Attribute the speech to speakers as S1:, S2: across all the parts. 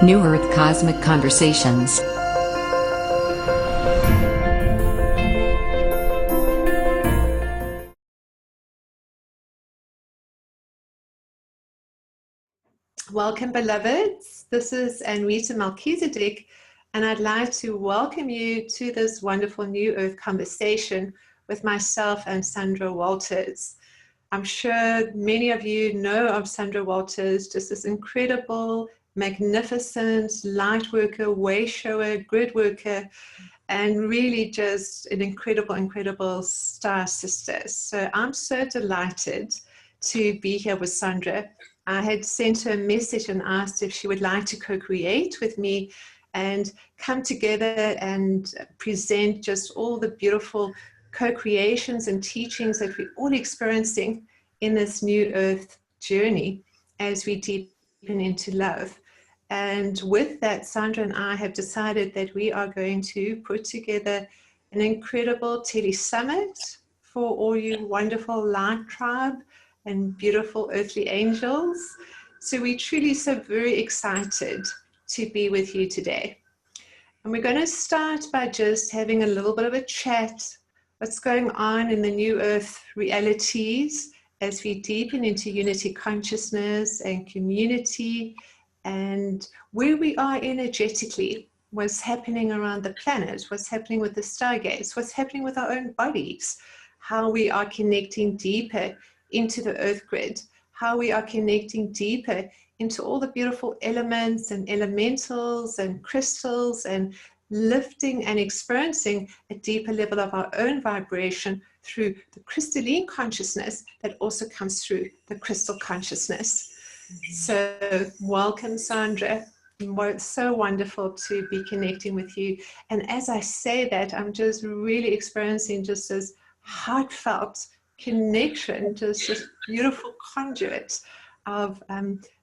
S1: New Earth Cosmic Conversations.
S2: Welcome, beloveds. This is Anrita Melchizedek, and I'd like to welcome you to this wonderful New Earth conversation with myself and Sandra Walters. I'm sure many of you know of Sandra Walters, just this incredible, magnificent light worker, way shower, grid worker, and really just an incredible star sister. So I'm so delighted to be here with Sandra. I had sent her a message and asked if she would like to co-create with me and come together and present just all the beautiful co-creations and teachings that we're all experiencing in this new earth journey as we deepen into love. And with that, Sandra and I have decided that we are going to put together an incredible tele-summit for all you wonderful light tribe and beautiful earthly angels. So we're truly so very excited to be with you today. And we're going to start by just having a little bit of a chat, what's going on in the new earth realities as we deepen into unity consciousness and community, and where we are energetically, what's happening around the planet, what's happening with the stargates, what's happening with our own bodies, how we are connecting deeper into the earth grid, how we are connecting deeper into all the beautiful elements and elementals and crystals, and lifting and experiencing a deeper level of our own vibration through the crystalline consciousness that also comes through the crystal consciousness. So welcome, Sandra. It's so wonderful to be connecting with you. And as I say that, I'm just really experiencing just this heartfelt connection, just this beautiful conduit of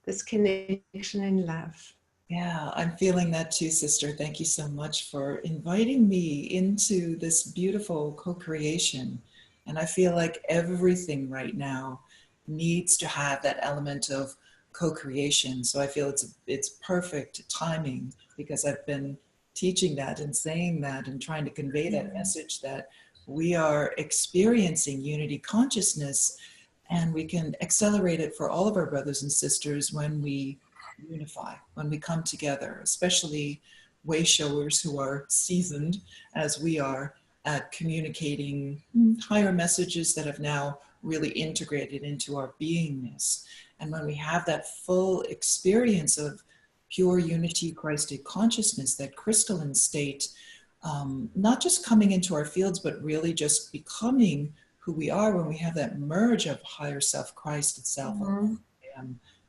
S2: this connection in love.
S3: Yeah, I'm feeling that too, sister. Thank you so much for inviting me into this beautiful co-creation. And I feel like everything right now needs to have that element of co-creation. So I feel it's perfect timing, because I've been teaching that and saying that and trying to convey that message that we are experiencing unity consciousness, and we can accelerate it for all of our brothers and sisters when we unify, when we come together, especially way showers who are seasoned as we are at communicating higher messages that have now really integrated into our beingness. And when we have that full experience of pure unity Christic consciousness, that crystalline state, not just coming into our fields, but really just becoming who we are, when we have that merge of higher self, Christ itself,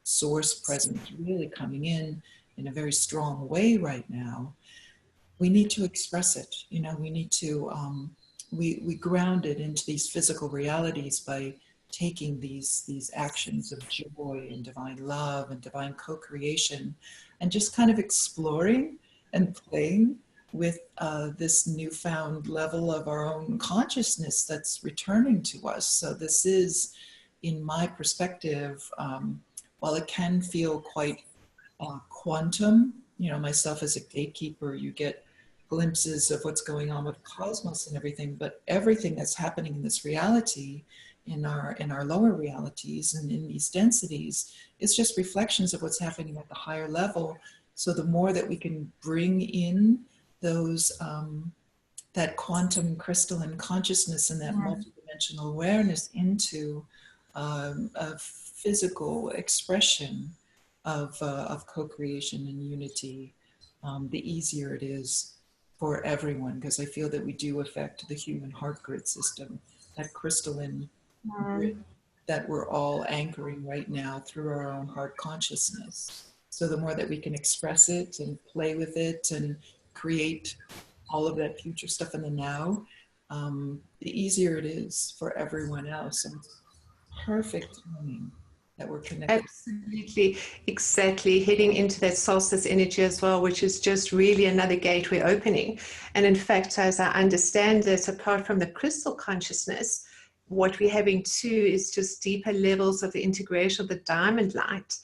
S3: source presence really coming in a very strong way right now, we need to express it. You know, we need to, we ground it into these physical realities by taking these actions of joy and divine love and divine co-creation, and just kind of exploring and playing with this newfound level of our own consciousness that's returning to us. So this is, in my perspective, while it can feel quite quantum, you know, myself as a gatekeeper, you get glimpses of what's going on with the cosmos and everything, but everything that's happening in this reality, in our lower realities and in these densities, is just reflections of what's happening at the higher level. So the more that we can bring in those that quantum crystalline consciousness and that multidimensional awareness into a physical expression of co-creation and unity, the easier it is for everyone, because I feel that we do affect the human heart grid system, that crystalline grid that we're all anchoring right now through our own heart consciousness. So the more that we can express it and play with it and create all of that future stuff in the now, the easier it is for everyone else. And it's perfect timing that we're connected.
S2: Absolutely, exactly. Heading into that solstice energy as well, which is just really another gateway opening. And in fact, as I understand this, apart from the crystal consciousness, what we're having too is just deeper levels of the integration of the diamond light.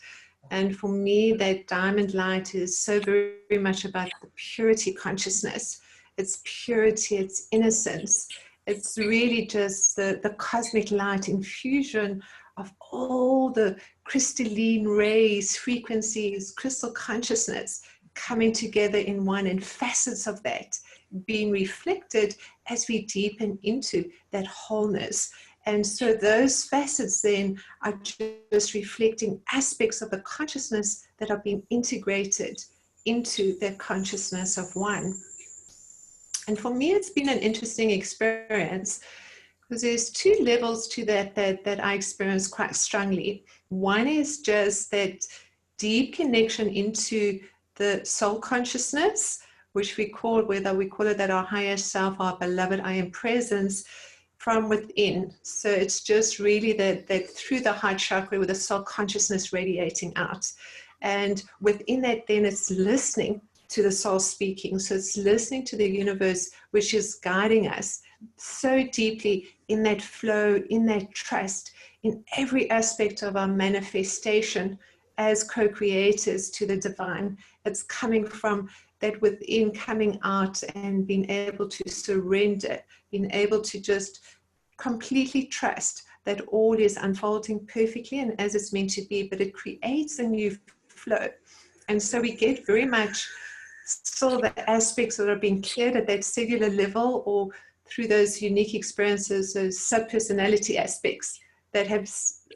S2: And for me, that diamond light is so very, very much about the purity consciousness. It's purity, it's innocence. It's really just the cosmic light infusion of all the crystalline rays, frequencies, crystal consciousness coming together in one, and facets of that being reflected as we deepen into that wholeness. And so those facets then are just reflecting aspects of the consciousness that are being integrated into that consciousness of one. And for me, it's been an interesting experience, because there's two levels to that I experience quite strongly. One is just that deep connection into the soul consciousness, which we call, whether we call it that our higher self, our beloved I am presence, from within. So it's just really that through the heart chakra with the soul consciousness radiating out. And within that, then it's listening to the soul speaking. So it's listening to the universe, which is guiding us so deeply in that flow, in that trust, in every aspect of our manifestation as co-creators to the divine. It's coming from that within, coming out and being able to surrender, being able to just completely trust that all is unfolding perfectly and as it's meant to be, but it creates a new flow. And so we get very much still the aspects that are being cleared at that cellular level, or through those unique experiences, those subpersonality aspects that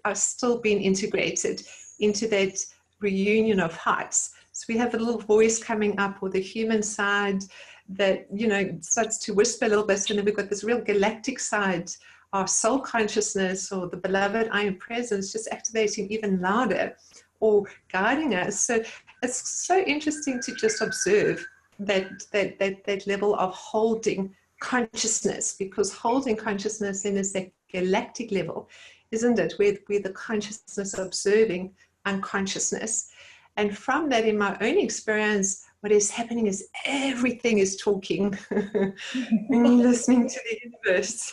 S2: are still being integrated into that reunion of hearts. So we have a little voice coming up, or the human side that, you know, starts to whisper a little bit, and then we've got this real galactic side, our soul consciousness, or the beloved I am presence, just activating even louder or guiding us. So it's so interesting to just observe that level of holding consciousness, because holding consciousness then is that galactic level, isn't it? Where the consciousness observing unconsciousness. And from that, in my own experience, what is happening is everything is talking. Listening to the universe.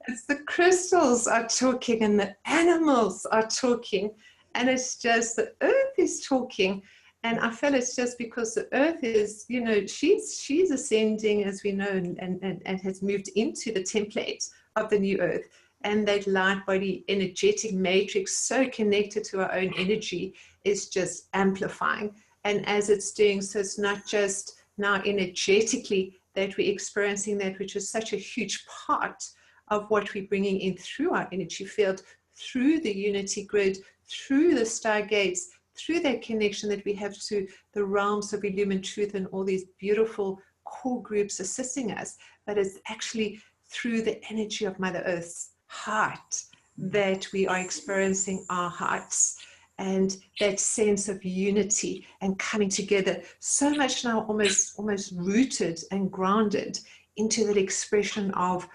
S2: It's the crystals are talking, and the animals are talking, and it's just the earth is talking. And I feel it's just because the earth is, you know, she's ascending, as we know, and has moved into the template of the new earth. And that light body energetic matrix, so connected to our own energy, is just amplifying. And as it's doing so, it's not just now energetically that we're experiencing that, which is such a huge part of what we're bringing in through our energy field, through the unity grid, through the stargates, through that connection that we have to the realms of illumined truth and all these beautiful core groups assisting us, but it's actually through the energy of Mother Earth's heart that we are experiencing our hearts, and that sense of unity and coming together, so much now almost rooted and grounded into that expression of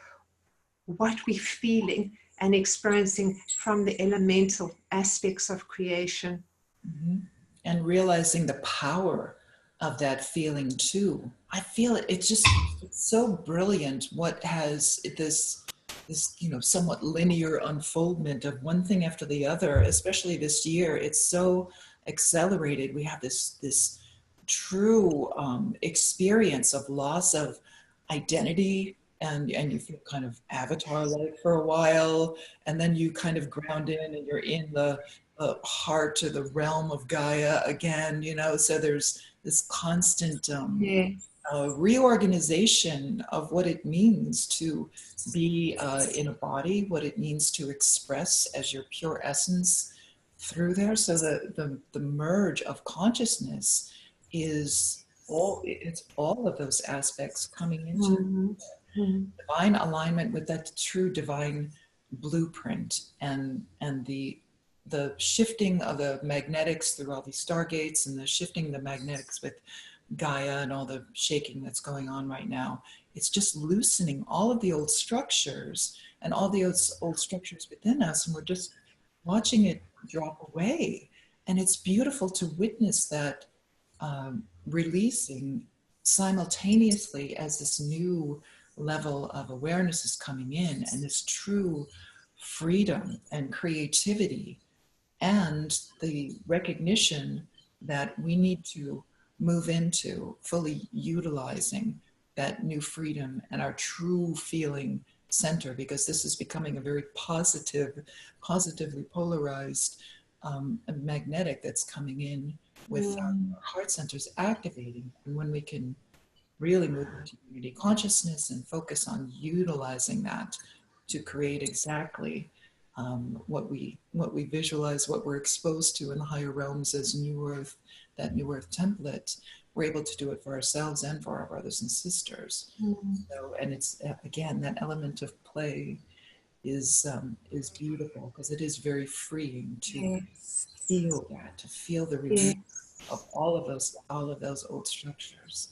S2: what we're feeling and experiencing from the elemental aspects of creation.
S3: Mm-hmm. And realizing the power of that feeling too. I feel it, it's so brilliant what has this you know, somewhat linear unfoldment of one thing after the other, especially this year. It's so accelerated. We have this true experience of loss of identity, and you feel kind of avatar-like for a while, and then you kind of ground in and you're in the heart or the realm of Gaia again, you know. So there's this constant reorganization of what it means to be in a body, what it means to express as your pure essence through there. So the merge of consciousness is all of those aspects coming into divine alignment with that true divine blueprint, and the shifting of the magnetics through all these stargates, and the shifting the magnetics with Gaia and all the shaking that's going on right now. It's just loosening all of the old structures and all the old structures within us, and we're just watching it drop away. And it's beautiful to witness that releasing simultaneously as this new level of awareness is coming in, and this true freedom and creativity and the recognition that we need to move into fully utilizing that new freedom and our true feeling center, because this is becoming a very positively polarized magnetic that's coming in with our heart centers activating. And when we can really move into unity consciousness and focus on utilizing that to create exactly what we visualize, what we're exposed to in the higher realms as new earth, that new earth template, we're able to do it for ourselves and for our brothers and sisters. So, and it's again, that element of play is beautiful, because it is very freeing to feel that, to feel the release of all of those old structures.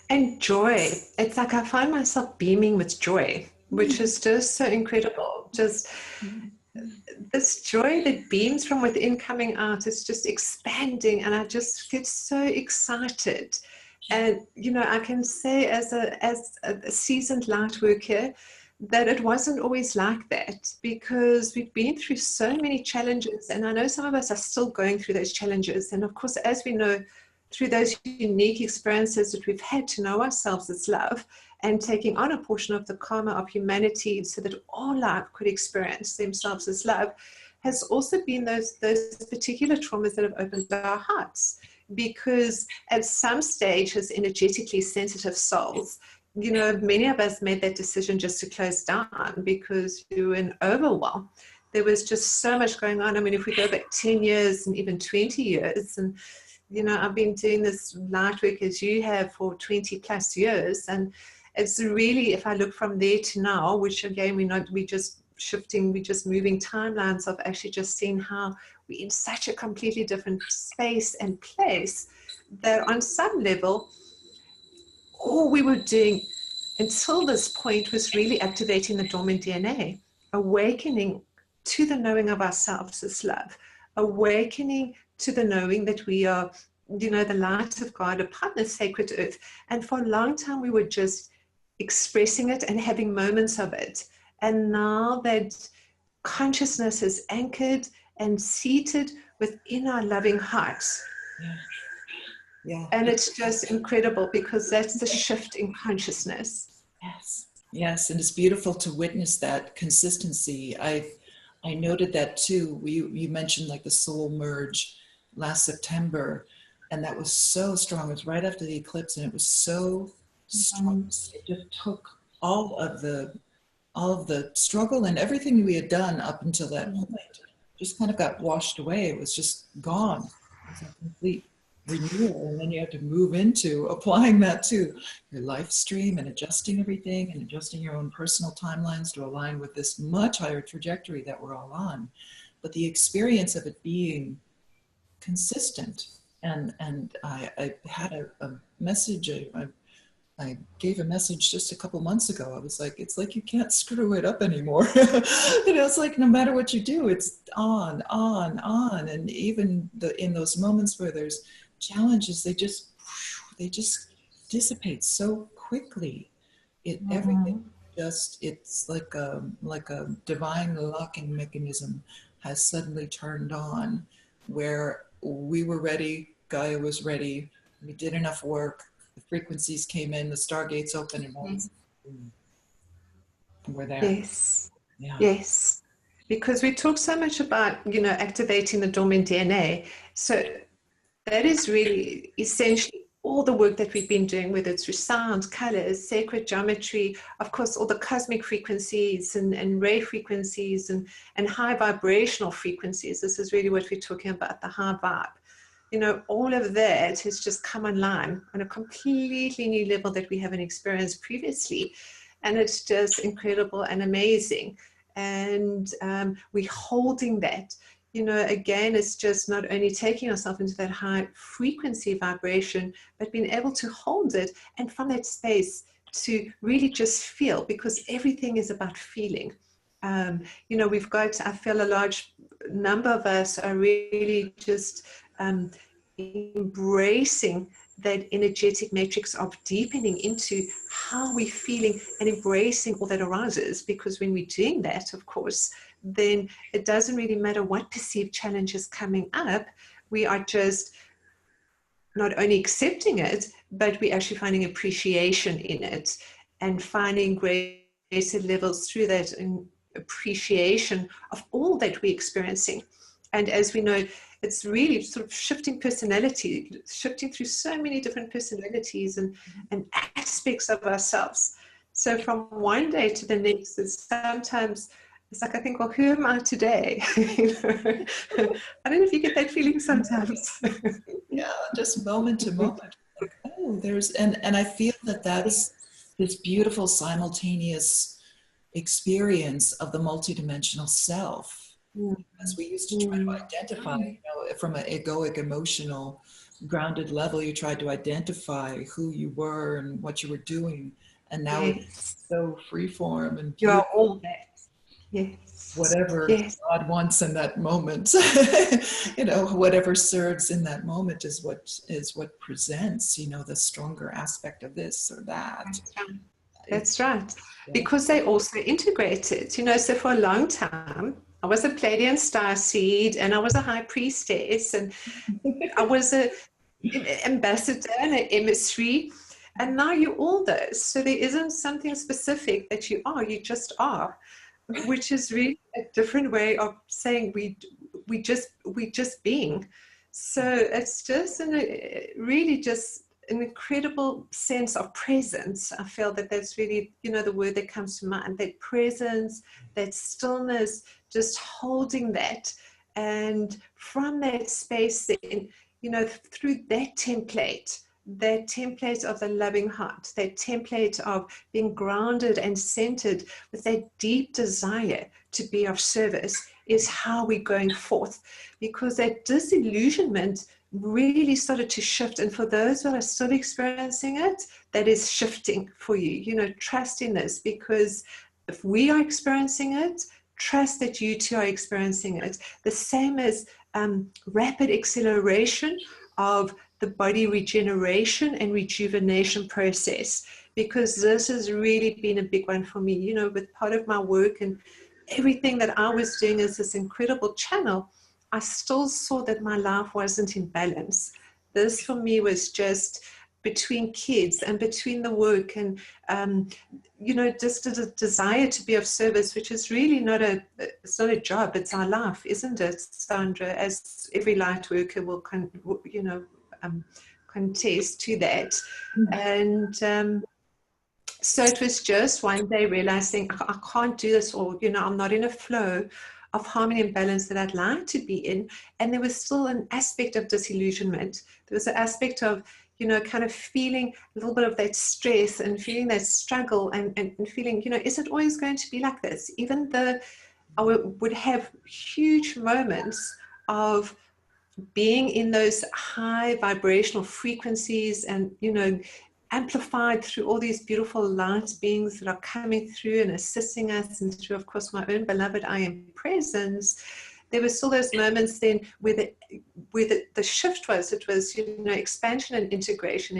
S2: And joy. It's like I find myself beaming with joy, which is just so incredible. Just this joy that beams from within coming out is just expanding, and I just get so excited. And you know, I can say as a seasoned light worker that it wasn't always like that, because we've been through so many challenges, and I know some of us are still going through those challenges. And of course, as we know, through those unique experiences that we've had to know ourselves as love, and taking on a portion of the karma of humanity so that all life could experience themselves as love, has also been those particular traumas that have opened our hearts. Because at some stage, as energetically sensitive souls, you know, many of us made that decision just to close down because you were in overwhelm. There was just so much going on. I mean, if we go back 10 years and even 20 years, and you know, I've been doing this light work as you have for 20 plus years. And it's really, if I look from there to now, which again, we're just shifting, we're just moving timelines of actually just seeing how we're in such a completely different space and place, that on some level, all we were doing until this point was really activating the dormant DNA, awakening to the knowing of ourselves as love, awakening to the knowing that we are, you know, the light of God upon the sacred earth. And for a long time, we were just expressing it and having moments of it. And now that consciousness is anchored and seated within our loving hearts.
S3: Yeah.
S2: And it's just incredible, because that's the shift in consciousness.
S3: Yes. And it's beautiful to witness that consistency. I noted that too. You mentioned like the soul merge last September, and that was so strong. It was right after the eclipse, and it was so strong. It just took all of the struggle and everything we had done up until that point, just kind of got washed away. It was just gone. It was a complete renewal. And then you have to move into applying that to your life stream and adjusting everything and adjusting your own personal timelines to align with this much higher trajectory that we're all on. But the experience of it being consistent, and I had a message, I gave a message just a couple months ago. I was like, it's like you can't screw it up anymore. You know, it's like no matter what you do, it's on. And even in those moments where there's challenges, they just dissipate so quickly. Everything just, it's like a divine locking mechanism has suddenly turned on, where we were ready, Gaia was ready, we did enough work, the frequencies came in, the stargates open, and we're there.
S2: Yes. Yes. Because we talk so much about, you know, activating the dormant DNA. So that is really essentially all the work that we've been doing, whether it's through sound, colors, sacred geometry, of course, all the cosmic frequencies and ray frequencies and high vibrational frequencies. This is really what we're talking about, the high vibe. You know, all of that has just come online on a completely new level that we haven't experienced previously. And it's just incredible and amazing. And we're holding that. You know, again, it's just not only taking ourselves into that high frequency vibration, but being able to hold it, and from that space to really just feel, because everything is about feeling. You know, we've got, I feel a large number of us are really just embracing that energetic matrix of deepening into how we're feeling and embracing all that arises. Because when we're doing that, of course, then it doesn't really matter what perceived challenge is coming up. We are just not only accepting it, but we're actually finding appreciation in it and finding greater levels through that in appreciation of all that we're experiencing. And as we know, it's really sort of shifting personality, shifting through so many different personalities and aspects of ourselves. So from one day to the next, it's like I think, well, who am I today? You know? I don't know if you get that feeling sometimes.
S3: Yeah, just moment to moment. Like, oh, and I feel that that's this beautiful simultaneous experience of the multidimensional self. As we used to try to identify, from an egoic, emotional, grounded level, you tried to identify who you were and what you were doing. And now it's so freeform and beautiful.
S2: You are all that. Yes.
S3: Whatever God wants in that moment, whatever serves in that moment is what presents, the stronger aspect of this or that.
S2: That's right. Because they also integrated, so for a long time, I was a Pleiadian starseed and I was a high priestess and I was an ambassador and an emissary. And now you're all those. So there isn't something specific that you are, you just are, which is really a different way of saying we just being. So it's just really just an incredible sense of presence. I feel that that's really, the word that comes to mind, that presence, that stillness, just holding that. And from that space then, through that template of the loving heart, that template of being grounded and centered with that deep desire to be of service is how we're going forth. Because that disillusionment really started to shift. And for those who are still experiencing it, that is shifting for you, trust in this, because if we are experiencing it, trust that you too are experiencing it. The same as rapid acceleration of the body regeneration and rejuvenation process, because this has really been a big one for me, with part of my work and everything that I was doing as this incredible channel. I still saw that my life wasn't in balance. This for me was just between kids and between the work and, just a desire to be of service, which is really it's not a job, it's our life, isn't it, Sandra? As every light worker will, contest to that. And so it was just one day realizing I can't do this, or, I'm not in a flow of harmony and balance that I'd like to be in. And there was still an aspect of disillusionment. There was an aspect of, kind of feeling a little bit of that stress and feeling that struggle and feeling, is it always going to be like this? Even though I would have huge moments of being in those high vibrational frequencies and, amplified through all these beautiful light beings that are coming through and assisting us, and through, of course, my own beloved I Am Presence, there were still those moments then where the shift was, expansion and integration,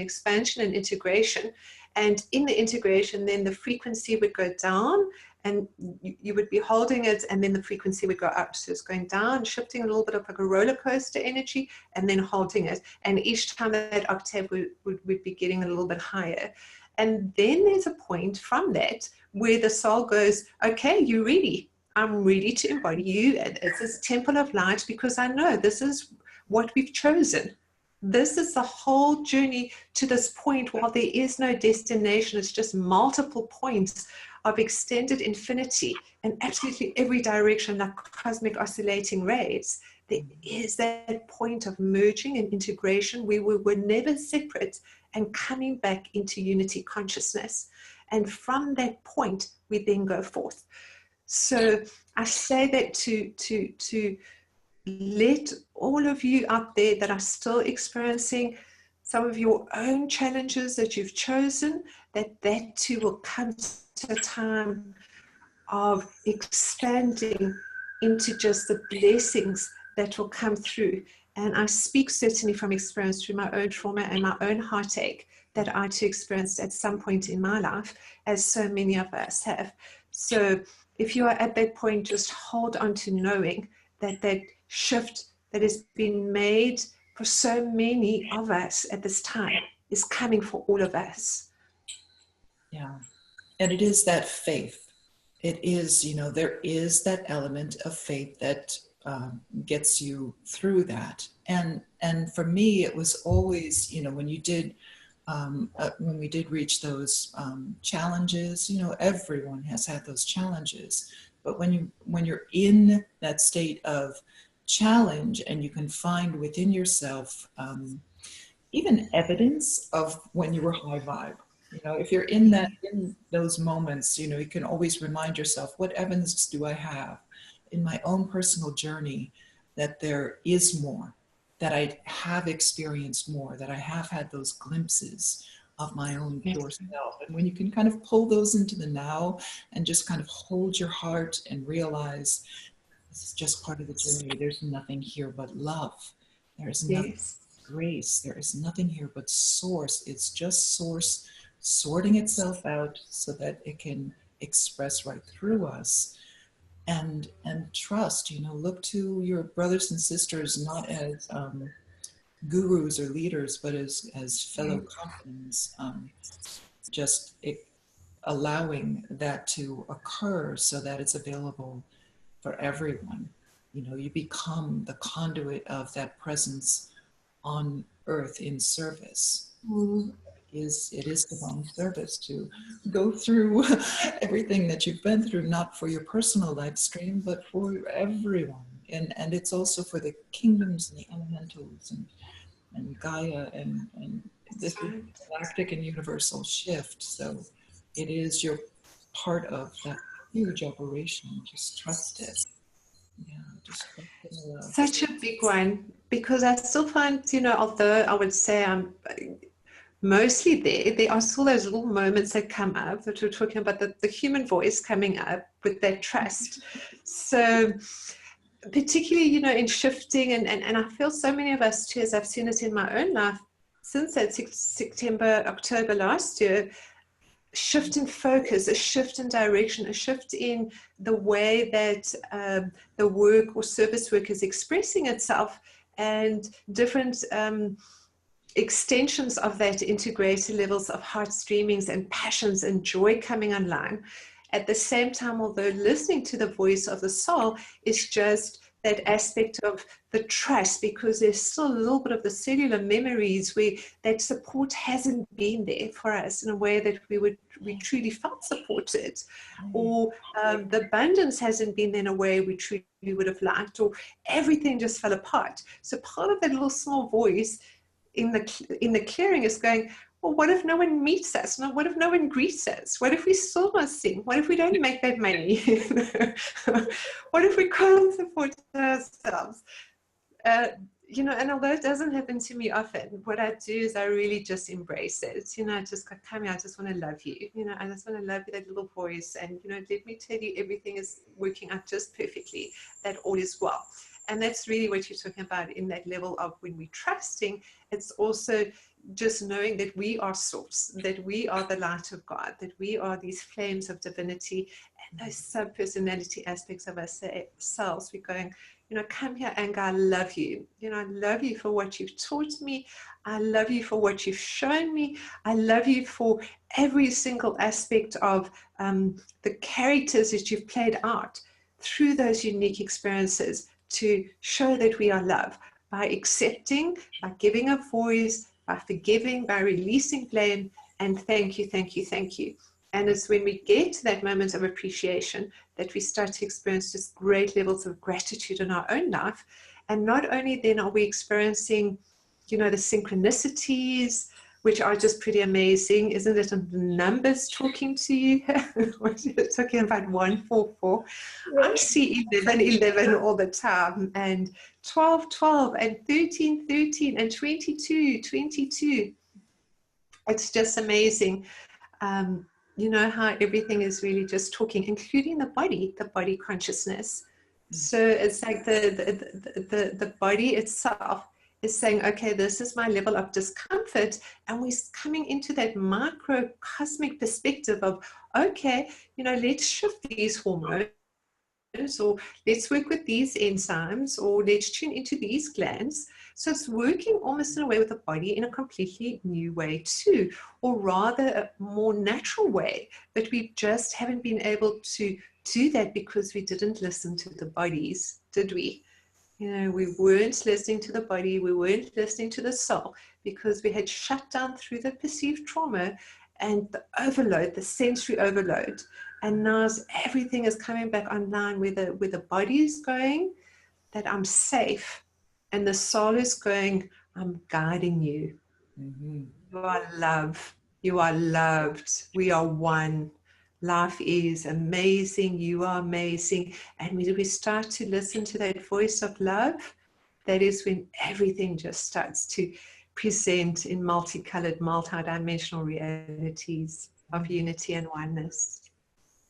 S2: and in the integration, then the frequency would go down, and you would be holding it, and then the frequency would go up. So it's going down, shifting a little bit of like a roller coaster energy, and then holding it. And each time that octave would be getting a little bit higher. And then there's a point from that where the soul goes, okay, you're ready. I'm ready to embody you as this temple of light, because I know this is what we've chosen. This is the whole journey to this point. While there is no destination, it's just multiple points of extended infinity in absolutely every direction, like cosmic oscillating rays. There is that point of merging and integration where we were never separate and coming back into unity consciousness. And from that point, we then go forth. So I say that to let all of you out there that are still experiencing some of your own challenges that you've chosen, that too will come to a time of expanding into just the blessings that will come through. And I speak certainly from experience through my own trauma and my own heartache that I too experienced at some point in my life, as so many of us have. So if you are at that point, just hold on to knowing that that shift that has been made for so many of us at this time is coming for all of us.
S3: Yeah. And it is that faith. It is, there is that element of faith that gets you through that. And for me, it was always, when we did reach those challenges, everyone has had those challenges. But when you're in that state of challenge, and you can find within yourself even evidence of when you were high vibe. If you're in those moments, you can always remind yourself, what evidence do I have in my own personal journey that there is more, that I have experienced more, that I have had those glimpses of my own pure self. And when you can kind of pull those into the now and just kind of hold your heart and realize this is just part of the journey. There's nothing here but love. There's nothing grace. There is nothing here but source. It's just source sorting itself out so that it can express right through us. And trust, look to your brothers and sisters not as gurus or leaders, but as fellow companions, allowing that to occur so that it's available for everyone. You become the conduit of that presence on earth in service. It is divine service to go through everything that you've been through, not for your personal life stream, but for everyone. And it's also for the kingdoms and the elementals and Gaia and this galactic and universal shift. So it is your part of that huge operation. Just trust it. Yeah, just trust in love.
S2: Such a big one, because I still find, although I would say I'm mostly there are still those little moments that come up that we're talking about, the human voice coming up with that trust. So particularly, in shifting, and I feel so many of us too, as I've seen it in my own life since that September, October last year, shift in focus, a shift in direction, a shift in the way that the work or service work is expressing itself, and different extensions of that into greater levels of heartstreamings and passions and joy coming online. At the same time, although listening to the voice of the soul is just that aspect of the trust, because there's still a little bit of the cellular memories where that support hasn't been there for us in a way that we truly felt supported, or the abundance hasn't been there in a way we truly would have liked, or everything just fell apart. So part of that little small voice in the clearing is going, well, what if no one meets us? No, what if no one greets us? What if we still not sing? What if we don't make that money? What if we can't support ourselves? And although it doesn't happen to me often, what I do is I really just embrace it. I just go, come here, I just want to love you. I just want to love you, that little voice. And, let me tell you, everything is working out just perfectly, that all is well. And that's really what you're talking about in that level of when we're trusting. It's also just knowing that we are source, that we are the light of God, that we are these flames of divinity, and those sub-personality aspects of ourselves. We're going, come here, Anger, I love you. I love you for what you've taught me. I love you for what you've shown me. I love you for every single aspect of the characters that you've played out through those unique experiences, to show that we are love by accepting, by giving a voice, by forgiving, by releasing blame, and thank you, thank you, thank you. And it's when we get to that moment of appreciation that we start to experience just great levels of gratitude in our own life. And not only then are we experiencing, the synchronicities, which are just pretty amazing. Isn't it the numbers talking to you? You're talking about 144. I see 11 all the time, and 12 and 13 and 22. It's just amazing. How everything is really just talking, including the body consciousness. So it's like the body itself is saying, okay, this is my level of discomfort. And we're coming into that microcosmic perspective of, okay, let's shift these hormones, or let's work with these enzymes, or let's tune into these glands. So it's working almost in a way with the body in a completely new way too, or rather a more natural way, but we just haven't been able to do that because we didn't listen to the bodies, did we? We weren't listening to the body, we weren't listening to the soul, because we had shut down through the perceived trauma and the overload, the sensory overload. And now everything is coming back online where the body is going, that I'm safe, and the soul is going, I'm guiding you.
S3: Mm-hmm.
S2: You are love. You are loved. We are one. Life is amazing. You are amazing. And when we start to listen to that voice of love, that is when everything just starts to present in multicolored, multidimensional realities of unity and oneness.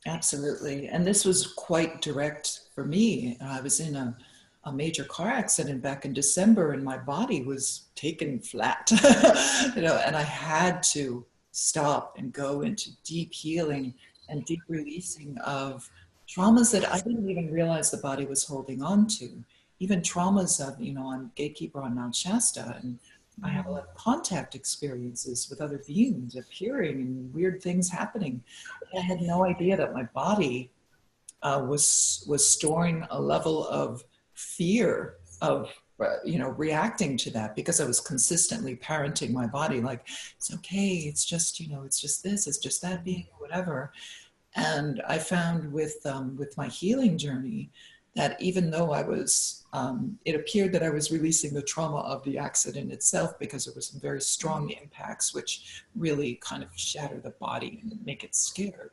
S3: Absolutely. And this was quite direct for me. I was in a major car accident back in December, and my body was taken flat, and I had to stop and go into deep healing and deep releasing of traumas that I didn't even realize the body was holding on to. Even traumas of, I'm gatekeeper on Mount Shasta, and I have a lot of contact experiences with other beings appearing and weird things happening. I had no idea that my body was storing a level of fear of reacting to that, because I was consistently parenting my body like, it's okay, it's just it's just this, it's just that being, whatever. And I found with my healing journey that even though I was, it appeared that I was releasing the trauma of the accident itself, because there were some very strong impacts which really kind of shatter the body and make it scared.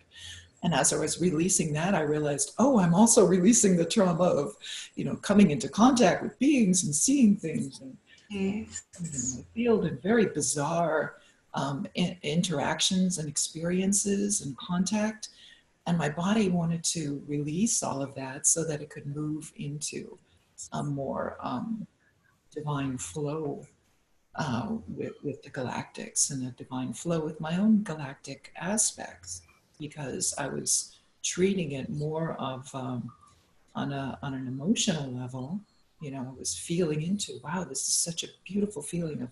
S3: And as I was releasing that, I realized, oh, I'm also releasing the trauma of, coming into contact with beings and seeing things and in my field, and very bizarre interactions and experiences and contact. And my body wanted to release all of that so that it could move into a more divine flow with the galactics, and a divine flow with my own galactic aspects, because I was treating it more of on an emotional level. I was feeling into, wow, this is such a beautiful feeling of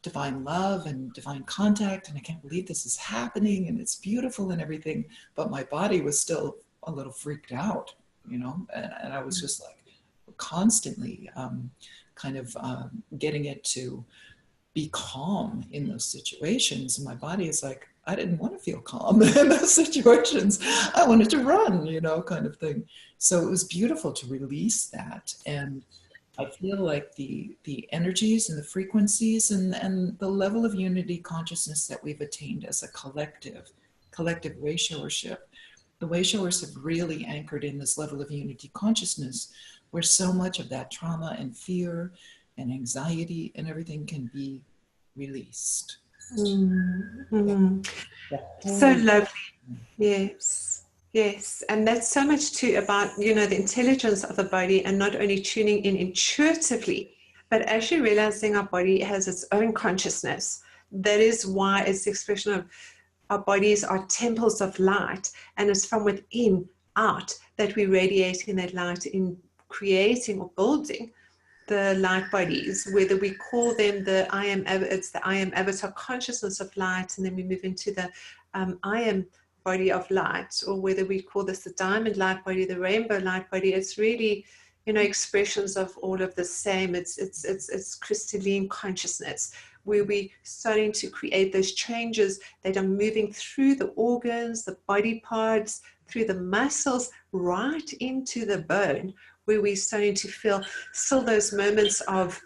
S3: divine love and divine contact, and I can't believe this is happening, and it's beautiful and everything. But my body was still a little freaked out, and I was just like constantly getting it to be calm in those situations. And my body is like, I didn't want to feel calm in those situations. I wanted to run, kind of thing. So it was beautiful to release that. And I feel like the energies and the frequencies and the level of unity consciousness that we've attained as a collective way showership, the way showers have really anchored in this level of unity consciousness, where so much of that trauma and fear and anxiety and everything can be released.
S2: Mm-hmm. So lovely. Yes. And that's so much too about, the intelligence of the body, and not only tuning in intuitively, but actually realizing our body has its own consciousness. That is why it's the expression of our bodies are temples of light, and it's from within out that we radiate in that light in creating or building the light bodies, whether we call them it's the I am avatar consciousness of light, and then we move into the I am body of light, or whether we call this the diamond light body, the rainbow light body. It's really, expressions of all of the same. It's crystalline consciousness, where we're starting to create those changes that are moving through the organs, the body parts, through the muscles, right into the bone, where we're starting to feel still those moments of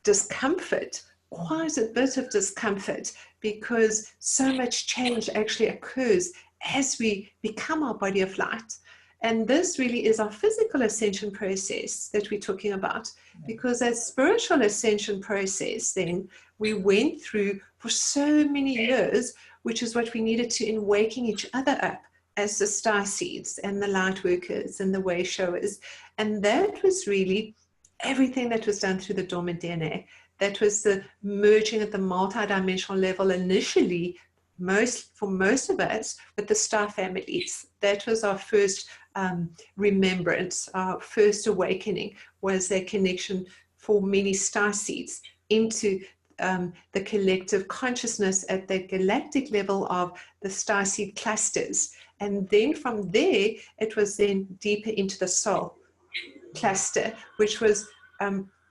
S2: discomfort, quite a bit of discomfort, because so much change actually occurs as we become our body of light. And this really is our physical ascension process that we're talking about, because that spiritual ascension process then we went through for so many years, which is what we needed to in waking each other up as the star seeds and the light workers and the way showers. And that was really everything that was done through the dormant DNA. That was the merging at the multidimensional level initially, for most of us, with the star families. That was our first remembrance, our first awakening, was that connection for many star seeds into the collective consciousness at the galactic level of the starseed clusters. And then from there, it was then deeper into the soul cluster, which was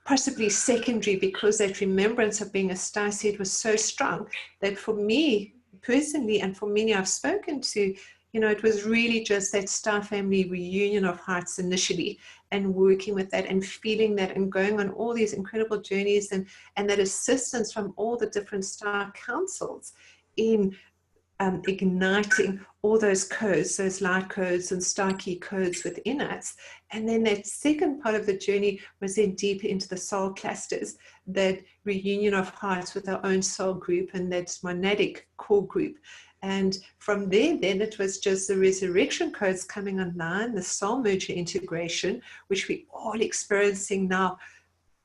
S2: possibly secondary, because that remembrance of being a starseed was so strong that for me personally, and for many I've spoken to, it was really just that star family reunion of hearts initially, and working with that and feeling that and going on all these incredible journeys, and that assistance from all the different star councils in igniting all those codes, those light codes and star key codes within us. And then that second part of the journey was then deeper into the soul clusters, that reunion of hearts with our own soul group and that monadic core group. And from there, then it was just the resurrection codes coming online, the soul merger integration, which we're all experiencing now,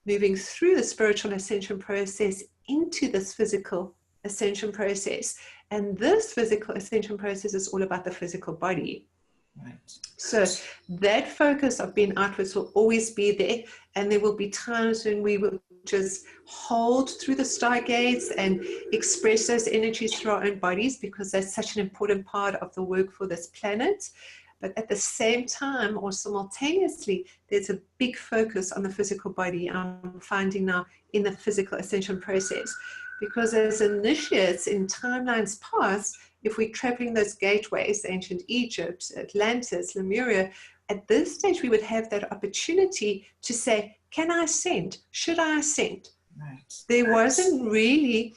S2: moving through the spiritual ascension process into this physical ascension process. And this physical ascension process is all about the physical body.
S3: Right.
S2: So that focus of being outwards will always be there, and there will be times when we will just hold through the stargates and express those energies through our own bodies, because that's such an important part of the work for this planet. But at the same time, or simultaneously, there's a big focus on the physical body. I'm finding now in the physical ascension process, because as initiates in timelines past, if we're traveling those gateways, ancient Egypt, Atlantis, Lemuria, at this stage we would have that opportunity to say, can I ascend? Should I ascend?
S3: Right.
S2: There wasn't really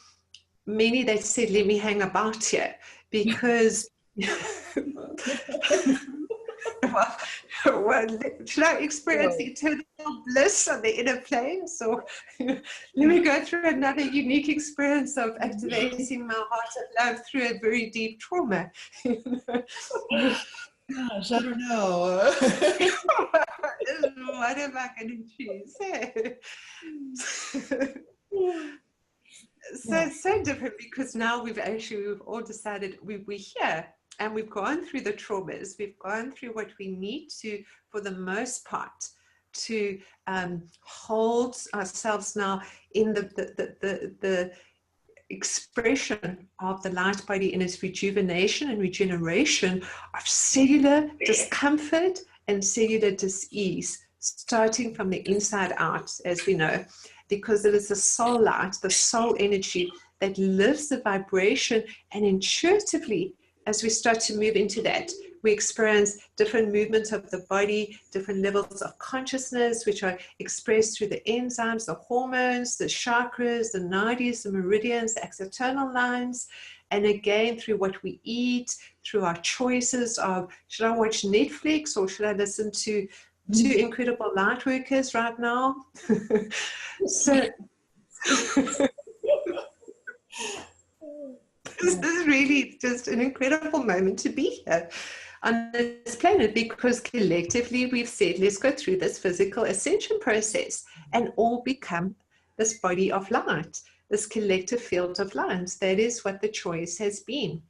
S2: many that said, let me hang about here, because well, should I experience eternal bliss on the inner place, or let me go through another unique experience of activating my heart of love through a very deep trauma?
S3: Gosh, I don't know.
S2: What am I going to choose? So it's so different, because now we've all decided we're here. And we've gone through the traumas, we've gone through what we need to, for the most part, to hold ourselves now in the expression of the light body in its rejuvenation and regeneration of cellular discomfort and cellular dis-ease, starting from the inside out, as we know, because it is the soul light, the soul energy that lifts the vibration, and intuitively, as we start to move into that, we experience different movements of the body, different levels of consciousness, which are expressed through the enzymes, the hormones, the chakras, the nadis, the meridians, the external lines, and again, through what we eat, through our choices of, should I watch Netflix or should I listen to two incredible light workers right now? So this is really just an incredible moment to be here on this planet, because collectively we've said, let's go through this physical ascension process and all become this body of light, this collective field of light. That is what the choice has been.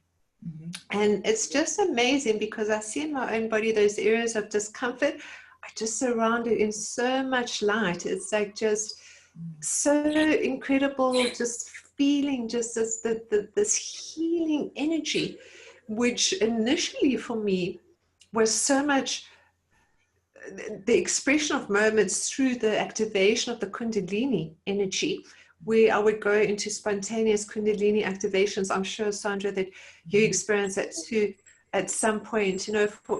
S2: Mm-hmm. And it's just amazing, because I see in my own body those areas of discomfort are just surrounded in so much light. It's like just so incredible, just feeling just this healing energy, which initially for me was so much the expression of moments through the activation of the Kundalini energy, where I would go into spontaneous Kundalini activations. I'm sure, Sandra, that you experienced that too at some point.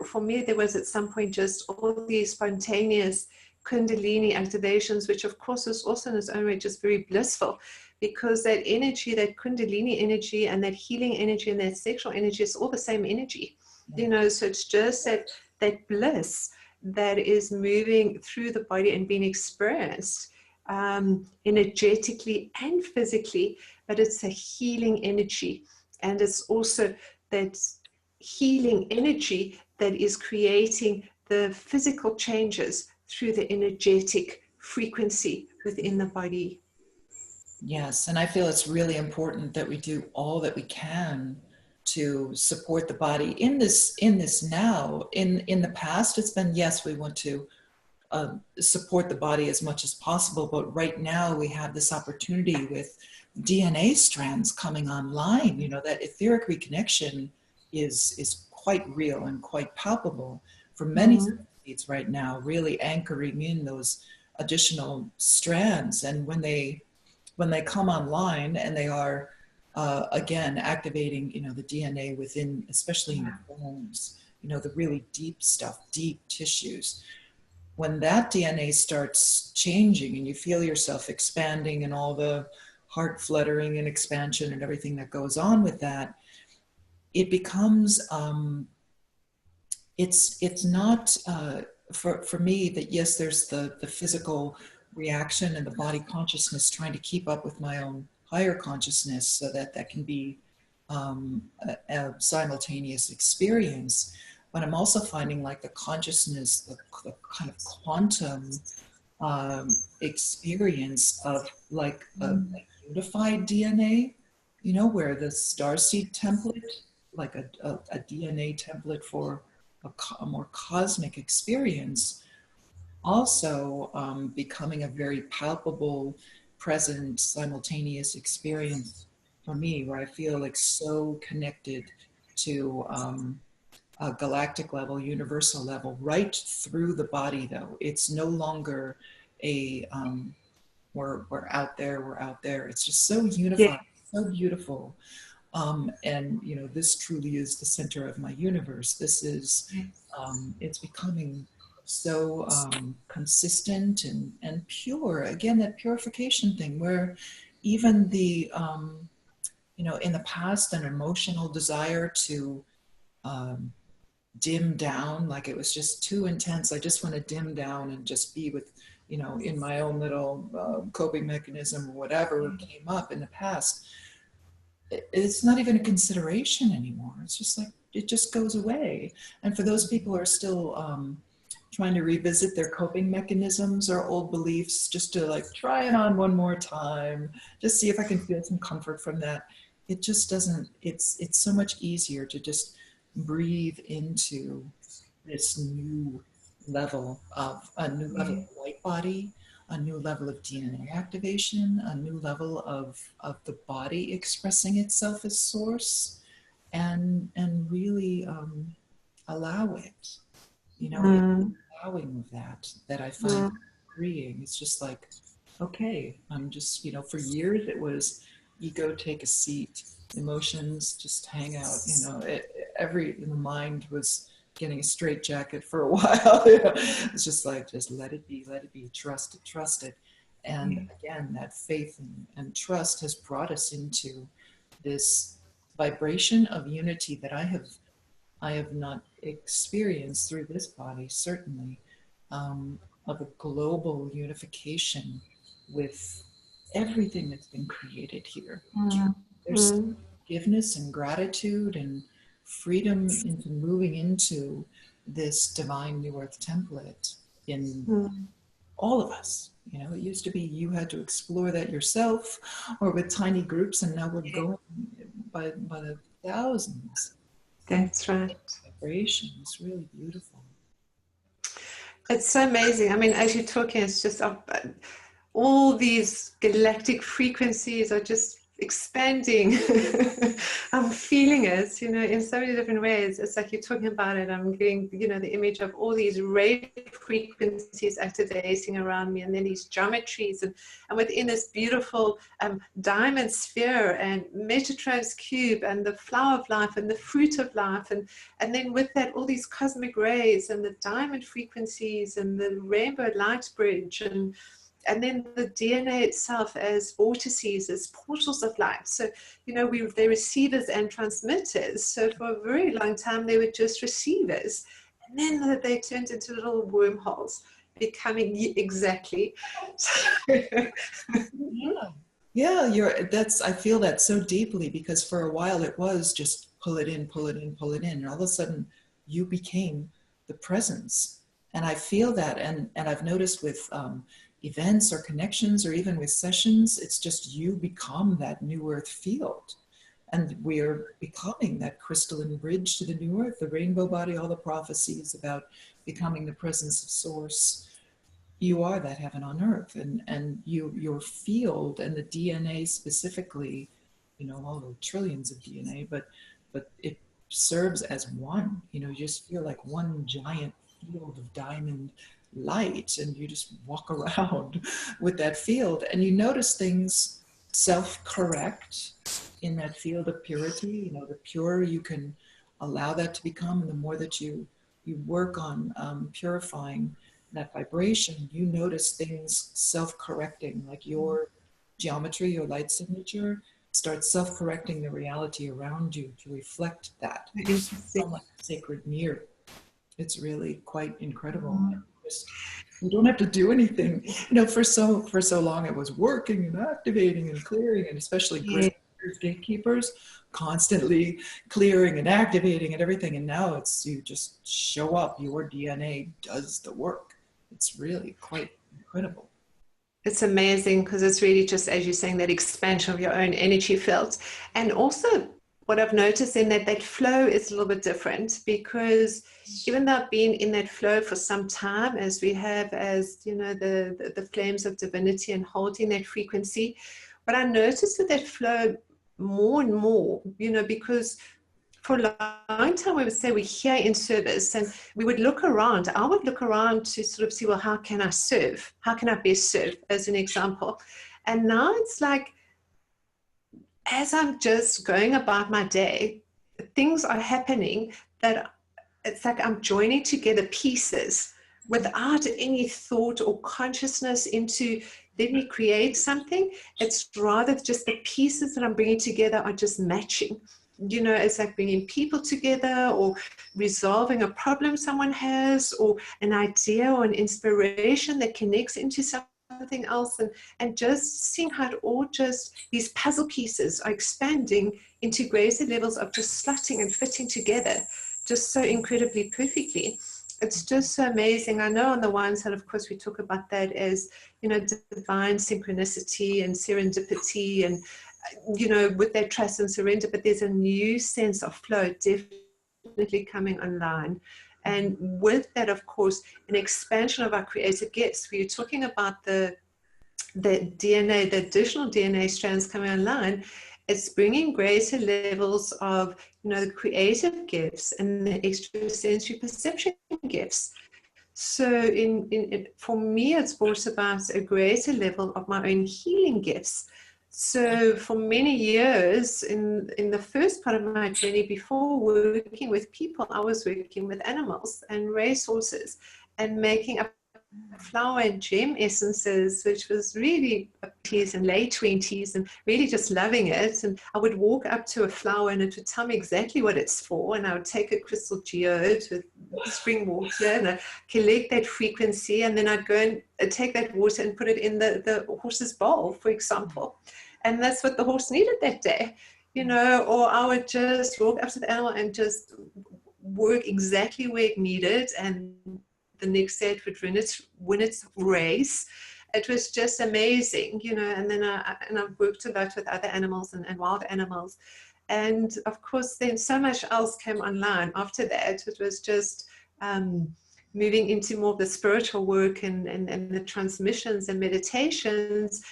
S2: For me, there was at some point just all these spontaneous Kundalini activations, which of course is also in its own way just very blissful, because that energy, that Kundalini energy and that healing energy and that sexual energy is all the same energy, so it's just that bliss that is moving through the body and being experienced energetically and physically, but it's a healing energy. And it's also that healing energy that is creating the physical changes through the energetic frequency within the body.
S3: Yes, and I feel it's really important that we do all that we can to support the body in this now. In the past, it's been, yes, we want to support the body as much as possible, but right now we have this opportunity with DNA strands coming online. You know, that etheric reconnection is quite real and quite palpable for many seeds right now, really anchoring in those additional strands. And when they come online and they are again activating, you know, the DNA within, especially in the bones, you know, the really deep stuff, deep tissues. When that DNA starts changing and you feel yourself expanding and all the heart fluttering and expansion and everything that goes on with that, it becomes it's not for me that, yes, there's the physical reaction and the body consciousness trying to keep up with my own higher consciousness so that that can be a simultaneous experience. But I'm also finding like the consciousness, the kind of quantum experience of like a unified DNA, you know, where the starseed template, like a DNA template for a more cosmic experience, also becoming a very palpable, present, simultaneous experience for me, where I feel like so connected to a galactic level, universal level, right through the body. Though it's no longer a we're out there, we're out there. It's just so unified, so beautiful. And you know, this truly is the center of my universe. This is it's becoming so consistent and pure. Again, that purification thing, where even the you know, in the past, an emotional desire to dim down, like it was just too intense. I just want to dim down and just be with, you know, in my own little coping mechanism or whatever came up in the past. It's not even a consideration anymore. It's just like, it just goes away. And for those people who are still trying to revisit their coping mechanisms or old beliefs, just to like try it on one more time, just see if I can feel some comfort from that. It just doesn't, it's so much easier to just breathe into this new level of white body, a new level of DNA activation, a new level of the body expressing itself as source, and really allow it. You know, allowing of that I find freeing. It's just like, okay, I'm just, you know, for years it was ego take a seat, emotions just hang out, you know, the mind was getting a straitjacket for a while. You know? It's just like, just let it be, trust it. And again, that faith and trust has brought us into this vibration of unity that I have not experienced through this body, certainly, of a global unification with everything that's been created here. There's forgiveness and gratitude and freedom into moving into this divine new earth template in all of us. You know, it used to be you had to explore that yourself or with tiny groups, and now we're going by the thousands.
S2: That's right.
S3: Vibration. It's really beautiful.
S2: It's so amazing. I mean, as you're talking, it's just all these galactic frequencies are just expanding. I'm feeling it, you know, in so many different ways. It's like you're talking about it. I'm getting, you know, the image of all these ray frequencies activating around me, and then these geometries, and within this beautiful diamond sphere and Metatron's cube and the flower of life and the fruit of life, and then with that all these cosmic rays and the diamond frequencies and the rainbow light bridge, and then the DNA itself as vortices, as portals of light. So, you know, they're receivers and transmitters. So for a very long time, they were just receivers. And then they turned into little wormholes, becoming exactly.
S3: I feel that so deeply, because for a while it was just pull it in. And all of a sudden you became the presence. And I feel that, and I've noticed with events or connections or even with sessions. It's just you become that new earth field. And we are becoming that crystalline bridge to the new earth, the rainbow body, all the prophecies about becoming the presence of source. You are that heaven on earth, and your field and the DNA specifically, you know, all the trillions of DNA, but it serves as one. You know, you just feel like one giant field of diamond light, and you just walk around with that field, and you notice things self-correct in that field of purity. You know, the purer you can allow that to become, and the more that you work on purifying that vibration, you notice things self-correcting, like your geometry, your light signature starts self-correcting the reality around you to reflect that. It's like a sacred mirror. It's really quite incredible. You don't have to do anything. You know, for so long it was working and activating and clearing, and especially great gatekeepers constantly clearing and activating and everything. And now it's, you just show up, your DNA does the work. It's really quite incredible.
S2: It's amazing, because it's really just, as you're saying, that expansion of your own energy field. And also what I've noticed in that flow is a little bit different, because even though I've been in that flow for some time, as we have, as you know, the flames of divinity and holding that frequency, but I noticed with that flow more and more, you know, because for a long time we would say we're here in service, and we would look around. I would look around to sort of see, well, how can I serve? How can I best serve, as an example? And now it's like, as I'm just going about my day, things are happening that it's like I'm joining together pieces without any thought or consciousness into, let me create something. It's rather just the pieces that I'm bringing together are just matching. You know, it's like bringing people together, or resolving a problem someone has, or an idea or an inspiration that connects into something else, and just seeing how it all just, these puzzle pieces are expanding into greater levels of just slotting and fitting together just so incredibly perfectly. It's just so amazing. I know on the one side, of course, we talk about that as, you know, divine synchronicity and serendipity, and you know, with that trust and surrender, but there's a new sense of flow definitely coming online. And with that, of course, an expansion of our creative gifts. We were talking about the DNA, the additional DNA strands coming online. It's bringing greater levels of, you know, the creative gifts and the extrasensory perception gifts. So for me, it's brought about a greater level of my own healing gifts. So for many years, in the first part of my journey, before working with people, I was working with animals and racehorses, and making up flower and gem essences, which was really 20s and late 20s, and really just loving it. And I would walk up to a flower and it would tell me exactly what it's for, and I would take a crystal geode with spring water and I'd collect that frequency, and then I'd go and take that water and put it in the horse's bowl, for example, and that's what the horse needed that day, you know. Or I would just walk up to the animal and just work exactly where it needed, and the next day it would win its race. It was just amazing, you know. And then I've worked a lot with other animals and wild animals. And of course, then so much else came online after that. It was just moving into more of the spiritual work and the transmissions and meditations,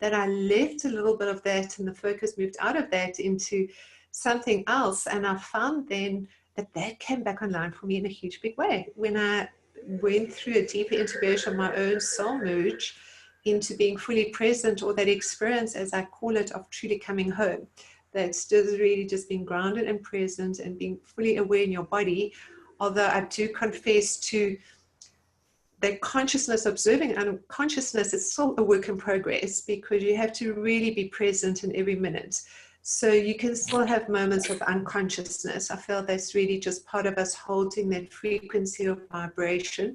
S2: that I left a little bit of that, and the focus moved out of that into something else. And I found then that came back online for me in a huge big way when I went through a deeper integration of my own soul merge into being fully present, or that experience, as I call it, of truly coming home. That's just really just being grounded and present and being fully aware in your body. Although I do confess to that consciousness, observing unconsciousness, is still a work in progress, because you have to really be present in every minute. So you can still have moments of unconsciousness. I feel that's really just part of us holding that frequency of vibration.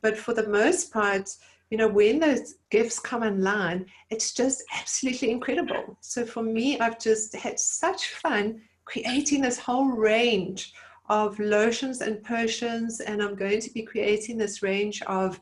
S2: But for the most part, you know, when those gifts come online, it's just absolutely incredible. So for me, I've just had such fun creating this whole range of lotions and potions, and I'm going to be creating this range of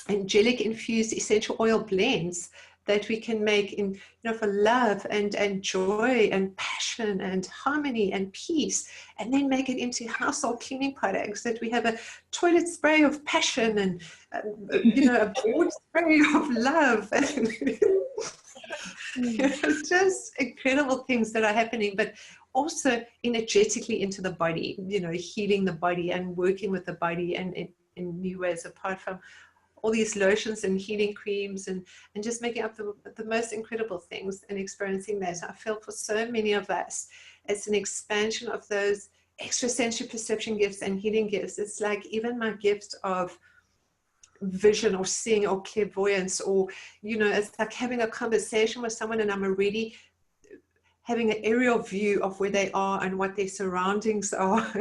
S2: angelic infused essential oil blends that we can make in, for love and joy and passion and harmony and peace, and then make it into household cleaning products, that we have a toilet spray of passion and a board spray of love. Just incredible things that are happening, but also energetically into the body, healing the body and working with the body and in new ways, apart from all these lotions and healing creams and just making up the most incredible things and experiencing that. I feel for so many of us, it's an expansion of those extrasensory perception gifts and healing gifts. It's like even my gift of vision or seeing or clairvoyance, or it's like having a conversation with someone and I'm already having an aerial view of where they are and what their surroundings are.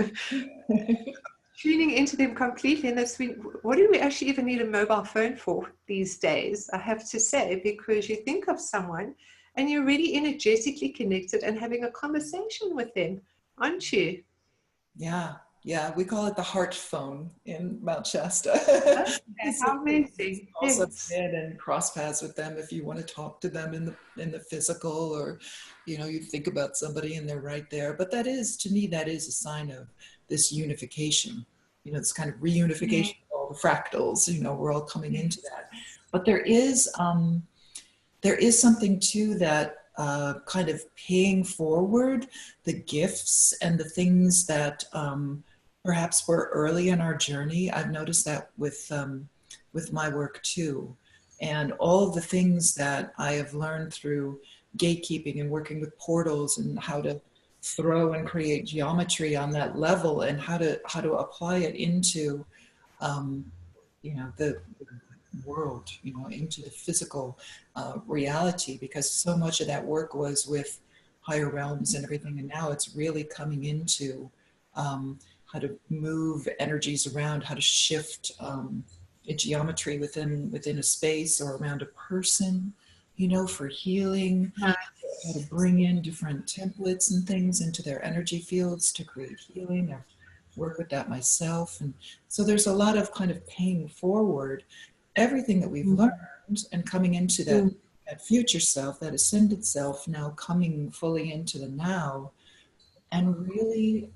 S2: Tuning into them completely. And that's what do we actually even need a mobile phone for these days, I have to say, because you think of someone and you're really energetically connected and having a conversation with them, aren't you?
S3: Yeah, we call it the heart phone in Mount Shasta.
S2: How amazing.
S3: Also in and cross paths with them if you want to talk to them in the physical, or you think about somebody and they're right there. But that is, to me, that is a sign of this unification, this kind of reunification of all the fractals. We're all coming into that. But there is something too that kind of paying forward the gifts and the things that perhaps were early in our journey. I've noticed that with my work too, and all the things that I have learned through gatekeeping and working with portals and how to throw and create geometry on that level, and how to apply it into the world, into the physical reality, because so much of that work was with higher realms and everything, and now it's really coming into how to move energies around, how to shift a geometry within a space or around a person, for healing, how to bring in different templates and things into their energy fields to create healing. I've worked with that myself, and so there's a lot of kind of paying forward everything that we've learned and coming into that future self, that ascended self, now coming fully into the now and really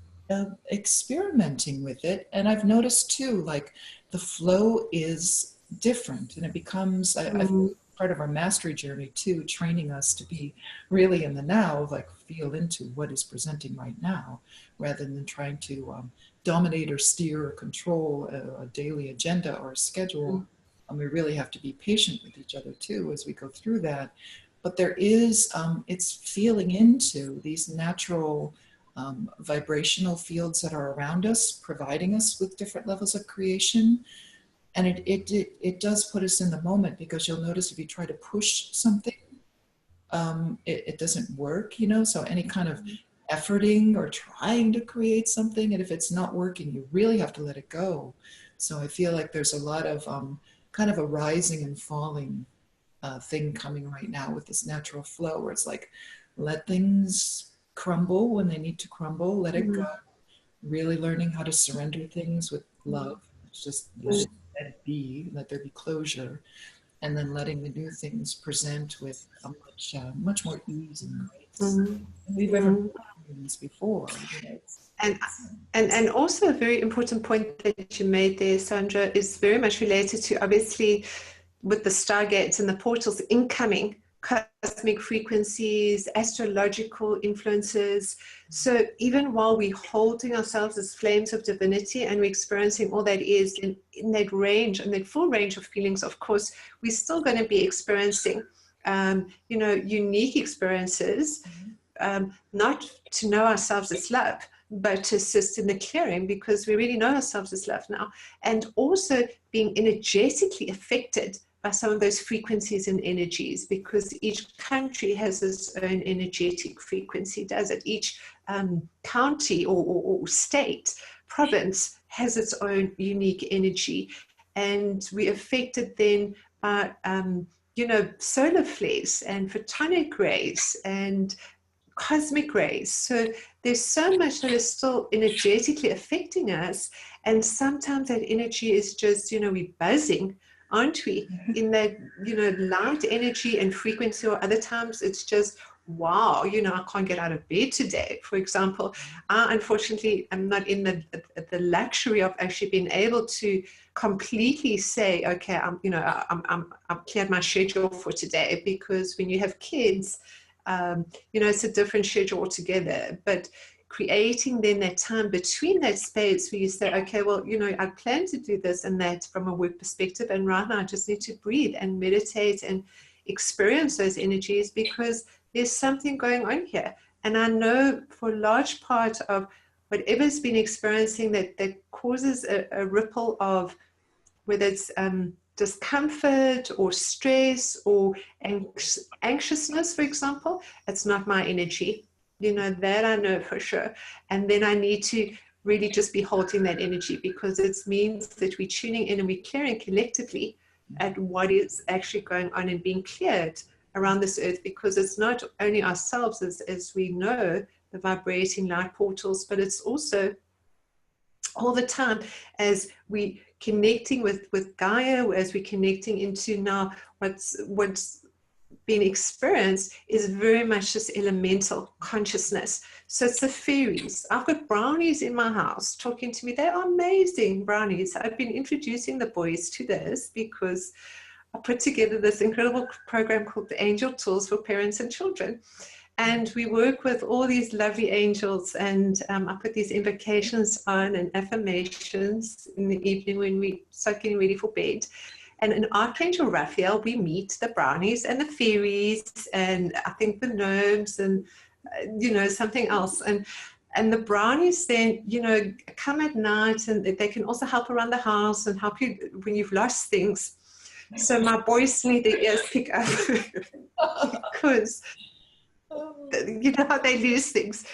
S3: experimenting with it. And I've noticed too, like the flow is different, and it becomes I feel part of our mastery journey too, training us to be really in the now, like feel into what is presenting right now, rather than trying to dominate or steer or control a daily agenda or a schedule. And we really have to be patient with each other too as we go through that. But there is, it's feeling into these natural vibrational fields that are around us, providing us with different levels of creation. And it does put us in the moment, because you'll notice if you try to push something, it doesn't work, so any kind of efforting or trying to create something, and if it's not working, you really have to let it go. So I feel like there's a lot of kind of a rising and falling thing coming right now with this natural flow, where it's like, let things crumble when they need to crumble, let it go, really learning how to surrender things with love. It's just let it be, let there be closure, and then letting the new things present with a much more ease and grace than we've ever experienced before.
S2: And also a very important point that you made there, Sandra, is very much related to, obviously, with the stargates and the portals incoming, cosmic frequencies, astrological influences. So even while we're holding ourselves as flames of divinity and we're experiencing all that is in that range and that full range of feelings, of course, we're still going to be experiencing, unique experiences, not to know ourselves as love, but to assist in the clearing, because we really know ourselves as love now, and also being energetically affected by some of those frequencies and energies, because each country has its own energetic frequency, does it? Each county or state, province has its own unique energy, and we're affected then by, solar flares and photonic rays and cosmic rays. So there's so much that is still energetically affecting us, and sometimes that energy is just, we're buzzing aren't we? In that, light energy and frequency, or other times it's just, wow, I can't get out of bed today, for example. I unfortunately am not in the luxury of actually being able to completely say, okay, I've cleared my schedule for today, because when you have kids, it's a different schedule altogether. But creating then that time between that space where you say, okay, well, I plan to do this and that from a work perspective, and right now I just need to breathe and meditate and experience those energies, because there's something going on here. And I know for a large part of whatever's been experiencing that causes a ripple of, whether it's discomfort or stress or anxiousness, for example, it's not my energy. That I know for sure. And then I need to really just be holding that energy, because it means that we're tuning in and we're clearing collectively at what is actually going on and being cleared around this earth, because it's not only ourselves as we know, the vibrating light portals, but it's also all the time as we connecting with Gaia, as we're connecting into now what's being experienced is very much this elemental consciousness. So it's the fairies. I've got brownies in my house talking to me. They are amazing brownies. I've been introducing the boys to this because I put together this incredible program called the Angel Tools for Parents and Children. And we work with all these lovely angels, and I put these invocations on and affirmations in the evening when we start getting ready for bed. And in Archangel Raphael, we meet the brownies and the fairies, and I think the gnomes, and something else. And the brownies then, come at night, and they can also help around the house and help you when you've lost things. So my boys need their ears pick up because you know how they lose things.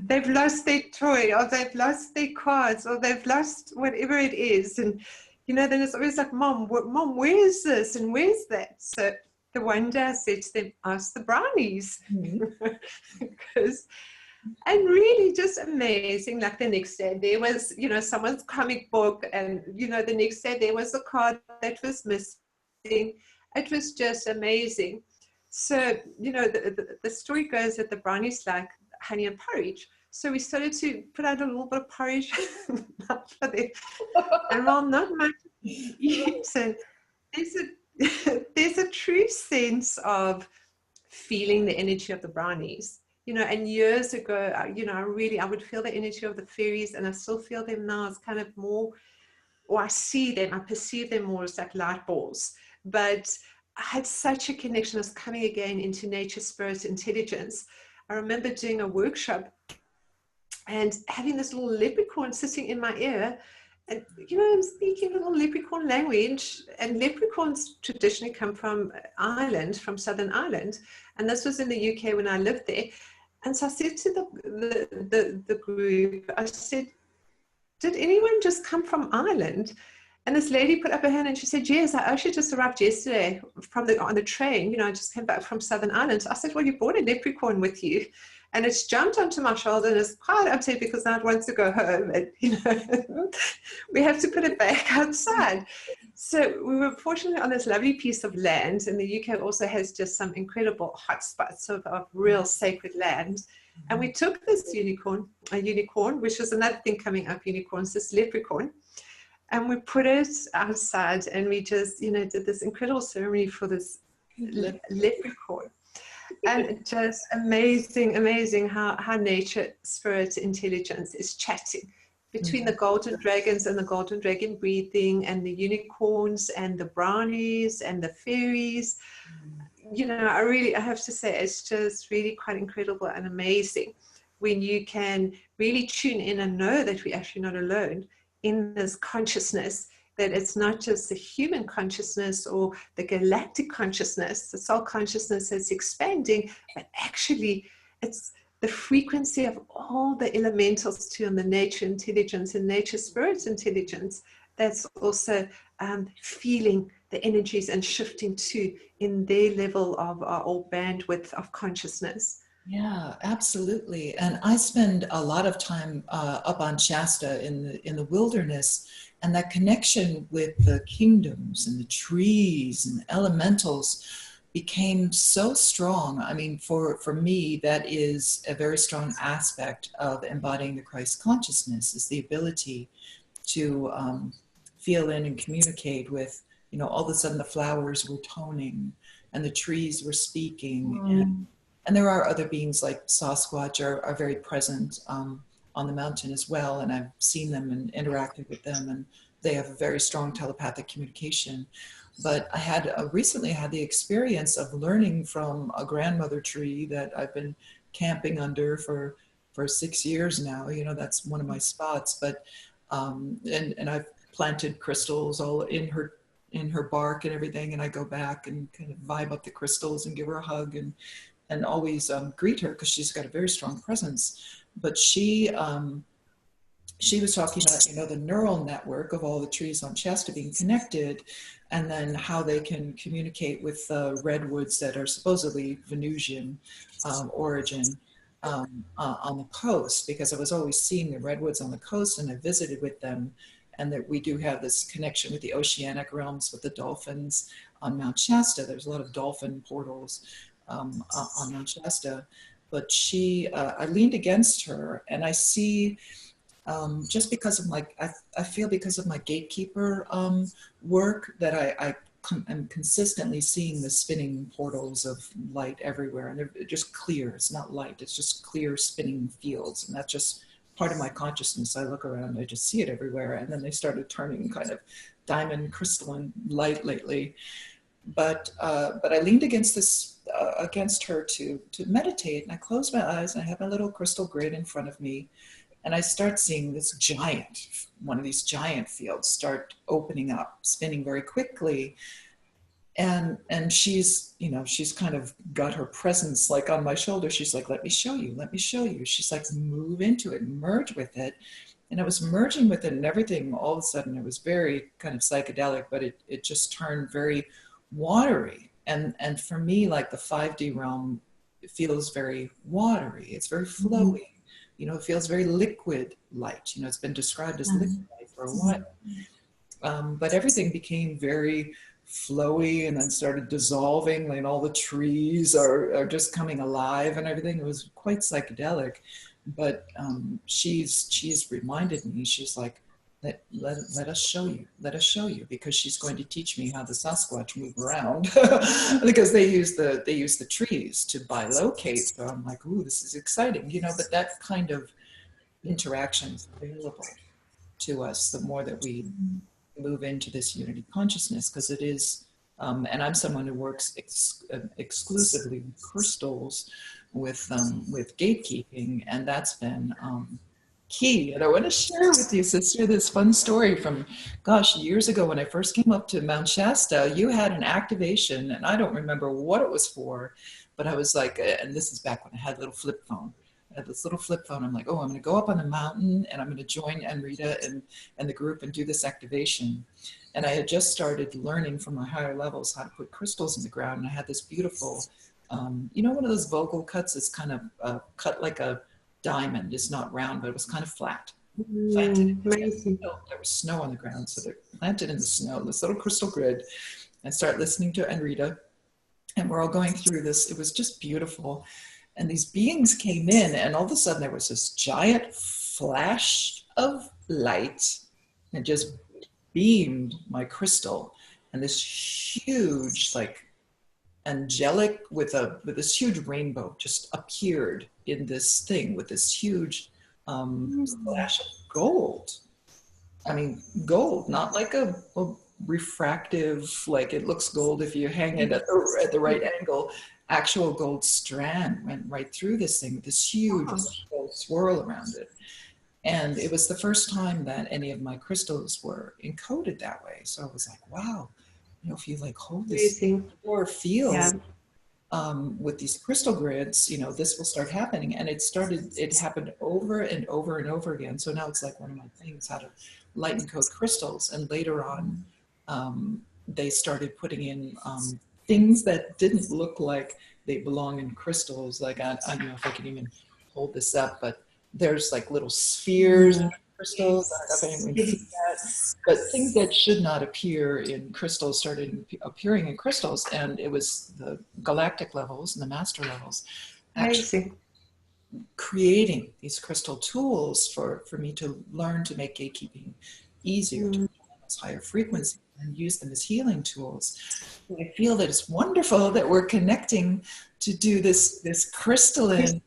S2: They've lost their toy, or they've lost their cards, or they've lost whatever it is. And then it's always like, Mom, where is this and where's that? So the one day I said to them, ask the brownies. And really just amazing. Like the next day there was, someone's comic book, and, the next day there was a card that was missing. It was just amazing. So, the story goes that the brownies like honey and porridge. So we started to put out a little bit of porridge for them. And while not much eaten, there's a true sense of feeling the energy of the brownies. And years ago, I would feel the energy of the fairies, and I still feel them now. It's kind of more, or I see them, I perceive them more as like light balls. But I had such a connection. I was coming again into nature, spirit, intelligence. I remember doing a workshop and having this little leprechaun sitting in my ear, and I'm speaking little leprechaun language, and leprechauns traditionally come from Ireland, from Southern Ireland, and this was in the UK when I lived there. And so I said to the group, I said, did anyone just come from Ireland? And this lady put up her hand and she said, yes, I actually just arrived yesterday on the train. I just came back from Southern Ireland. So I said, well, you brought a leprechaun with you. And it's jumped onto my shoulder and it's quite upset because now it wants to go home. And, we have to put it back outside. So we were fortunate on this lovely piece of land. And the UK also has just some incredible hotspots of real sacred land. And we took this unicorn, which is another thing coming up, unicorns, this leprechaun. And we put it outside, and we just, did this incredible ceremony for this leprechaun. And just amazing how nature, spirit, intelligence is chatting between the golden dragons and the golden dragon breathing, and the unicorns and the brownies and the fairies. I have to say, it's just really quite incredible and amazing when you can really tune in and know that we're actually not alone in this consciousness, that it's not just the human consciousness or the galactic consciousness, the soul consciousness that's expanding, but actually it's the frequency of all the elementals too, and the nature intelligence and nature spirit intelligence that's also feeling the energies and shifting too in their level of or bandwidth of consciousness.
S3: Yeah, absolutely. And I spend a lot of time up on Shasta in the wilderness, and that connection with the kingdoms and the trees and the elementals became so strong. I mean, for me, that is a very strong aspect of embodying the Christ consciousness, is the ability to feel in and communicate with, all of a sudden the flowers were toning and the trees were speaking. And there are other beings like Sasquatch are very present on the mountain as well. And I've seen them and interacted with them, and they have a very strong telepathic communication. But I had recently had the experience of learning from a grandmother tree that I've been camping under for 6 years now. That's one of my spots. But and I've planted crystals all in her bark and everything. And I go back and kind of vibe up the crystals and give her a hug and always greet her, because she's got a very strong presence. But she was talking about, the neural network of all the trees on Shasta being connected, and then how they can communicate with redwoods that are supposedly Venusian origin on the coast, because I was always seeing the redwoods on the coast, and I visited with them, and that we do have this connection with the oceanic realms with the dolphins on Mount Shasta. There's a lot of dolphin portals on Mount Shasta. But I leaned against her, and I see, just because of I feel because of my gatekeeper work, that I'm consistently seeing the spinning portals of light everywhere, and they're just clear. It's not light, it's just clear spinning fields, and that's just part of my consciousness. I look around, I just see it everywhere, and then they started turning kind of diamond crystalline light lately. But I leaned against her to meditate, and I closed my eyes, and I have my little crystal grid in front of me, and I start seeing one of these giant fields start opening up, spinning very quickly. And she's kind of got her presence like on my shoulder. She's like, let me show you. She's like, move into it, merge with it. And I was merging with it, and everything, all of a sudden, it was very kind of psychedelic, but it just turned very watery. And for me, like the 5D realm, it feels very watery. It's very flowy. It feels very liquid light. It's been described as liquid light for a while. But everything became very flowy, and then started dissolving, and all the trees are just coming alive and everything. It was quite psychedelic. But she's reminded me, she's like, let us show you, because she's going to teach me how the Sasquatch move around, because they use the trees to bilocate. So I'm like, ooh, this is exciting, but that kind of interaction is available to us the more that we move into this unity consciousness, because it is, and I'm someone who works exclusively with crystals, with gatekeeping, and that's been key. And I want to share with you, sister, this fun story from, years ago when I first came up to Mount Shasta. You had an activation, and I don't remember what it was for, but I was like, and this is back when I had a little flip phone. I had this little flip phone. I'm like, oh, I'm going to go up on the mountain, and I'm going to join Anrita and the group and do this activation. And I had just started learning from my higher levels how to put crystals in the ground. And I had this beautiful, one of those vocal cuts is kind of cut like a diamond. It's not round, but it was kind of flat. Planted. There was snow on the ground, so they're planted in the snow, this little crystal grid, and start listening to Anrita. And we're all going through this. It was just beautiful. And these beings came in, and all of a sudden there was this giant flash of light and just beamed my crystal. And this huge, like, angelic with this huge rainbow just appeared in this thing with this huge flash of gold. I mean, gold, not like a refractive, like it looks gold if you hang it at the right angle. Actual gold strand went right through this thing with this huge gold swirl around it. And it was the first time that any of my crystals were encoded that way. So I was like, wow, if you like hold this or feel with these crystal grids, this will start happening. And it happened over and over and over again. So now it's like one of my things, how to light and code crystals. And later on, they started putting in things that didn't look like, they belong in crystals. Like, I don't know if I can even hold this up, but there's like little spheres in crystals. I don't know if anyone can see that. But things that should not appear in crystals started appearing in crystals, and it was the galactic levels and the master levels actually creating these crystal tools for me to learn to make gatekeeping easier, to those higher frequencies and use them as healing tools. I feel that it's wonderful that we're connecting to do this crystalline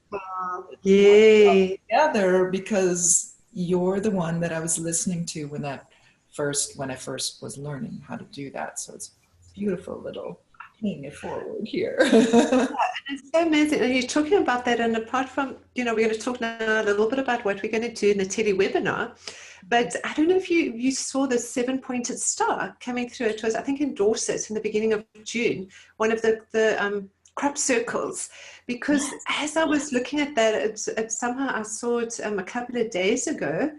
S3: together, because you're the one that I was listening to when I first was learning how to do that. So it's beautiful little paying it forward here.
S2: It's so amazing. And you're talking about that, and apart from, we're going to talk now a little bit about what we're going to do in the telewebinar, but I don't know if you saw the 7-pointed star coming through. It was, I think, in Dorset in the beginning of June, one of the crop circles, because as I was looking at that, it somehow I saw it a couple of days ago,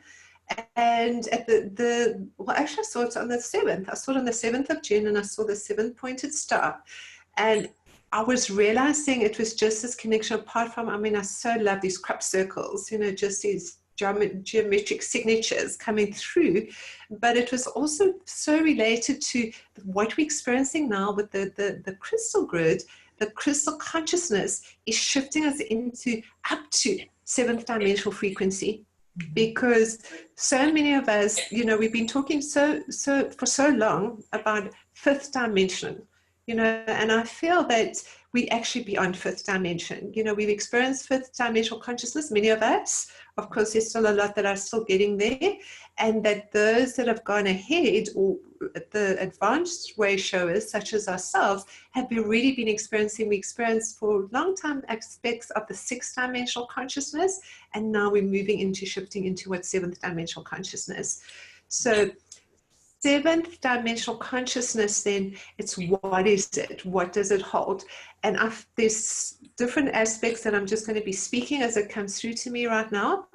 S2: and at actually I saw it on the 7th. I saw it on the 7th of June, and I saw the 7-pointed star, and I was realizing it was just this connection. Apart from, I so love these crop circles, just these geometric signatures coming through, but it was also so related to what we're experiencing now with the crystal grid. The crystal consciousness is shifting us into up to 7th dimensional frequency, because so many of us, we've been talking for so long about 5th dimension, and I feel that we actually beyond 5th dimension. We've experienced 5th dimensional consciousness, many of us. Of course, there's still a lot that are still getting there, and that those that have gone ahead, or the advanced way showers, such as ourselves, have really been experiencing. We experienced for a long time aspects of the 6th dimensional consciousness, and now we're moving into shifting into what 7th dimensional consciousness. So 7th dimensional consciousness, then, it's what is it? What does it hold? And there's different aspects that I'm just going to be speaking as it comes through to me right now.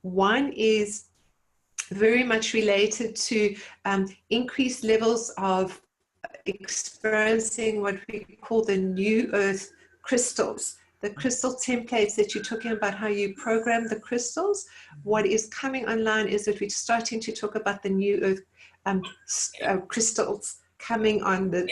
S2: One is very much related to increased levels of experiencing what we call the new earth crystals. The crystal templates that you're talking about, how you program the crystals. What is coming online is that we're starting to talk about the new earth crystals coming on, the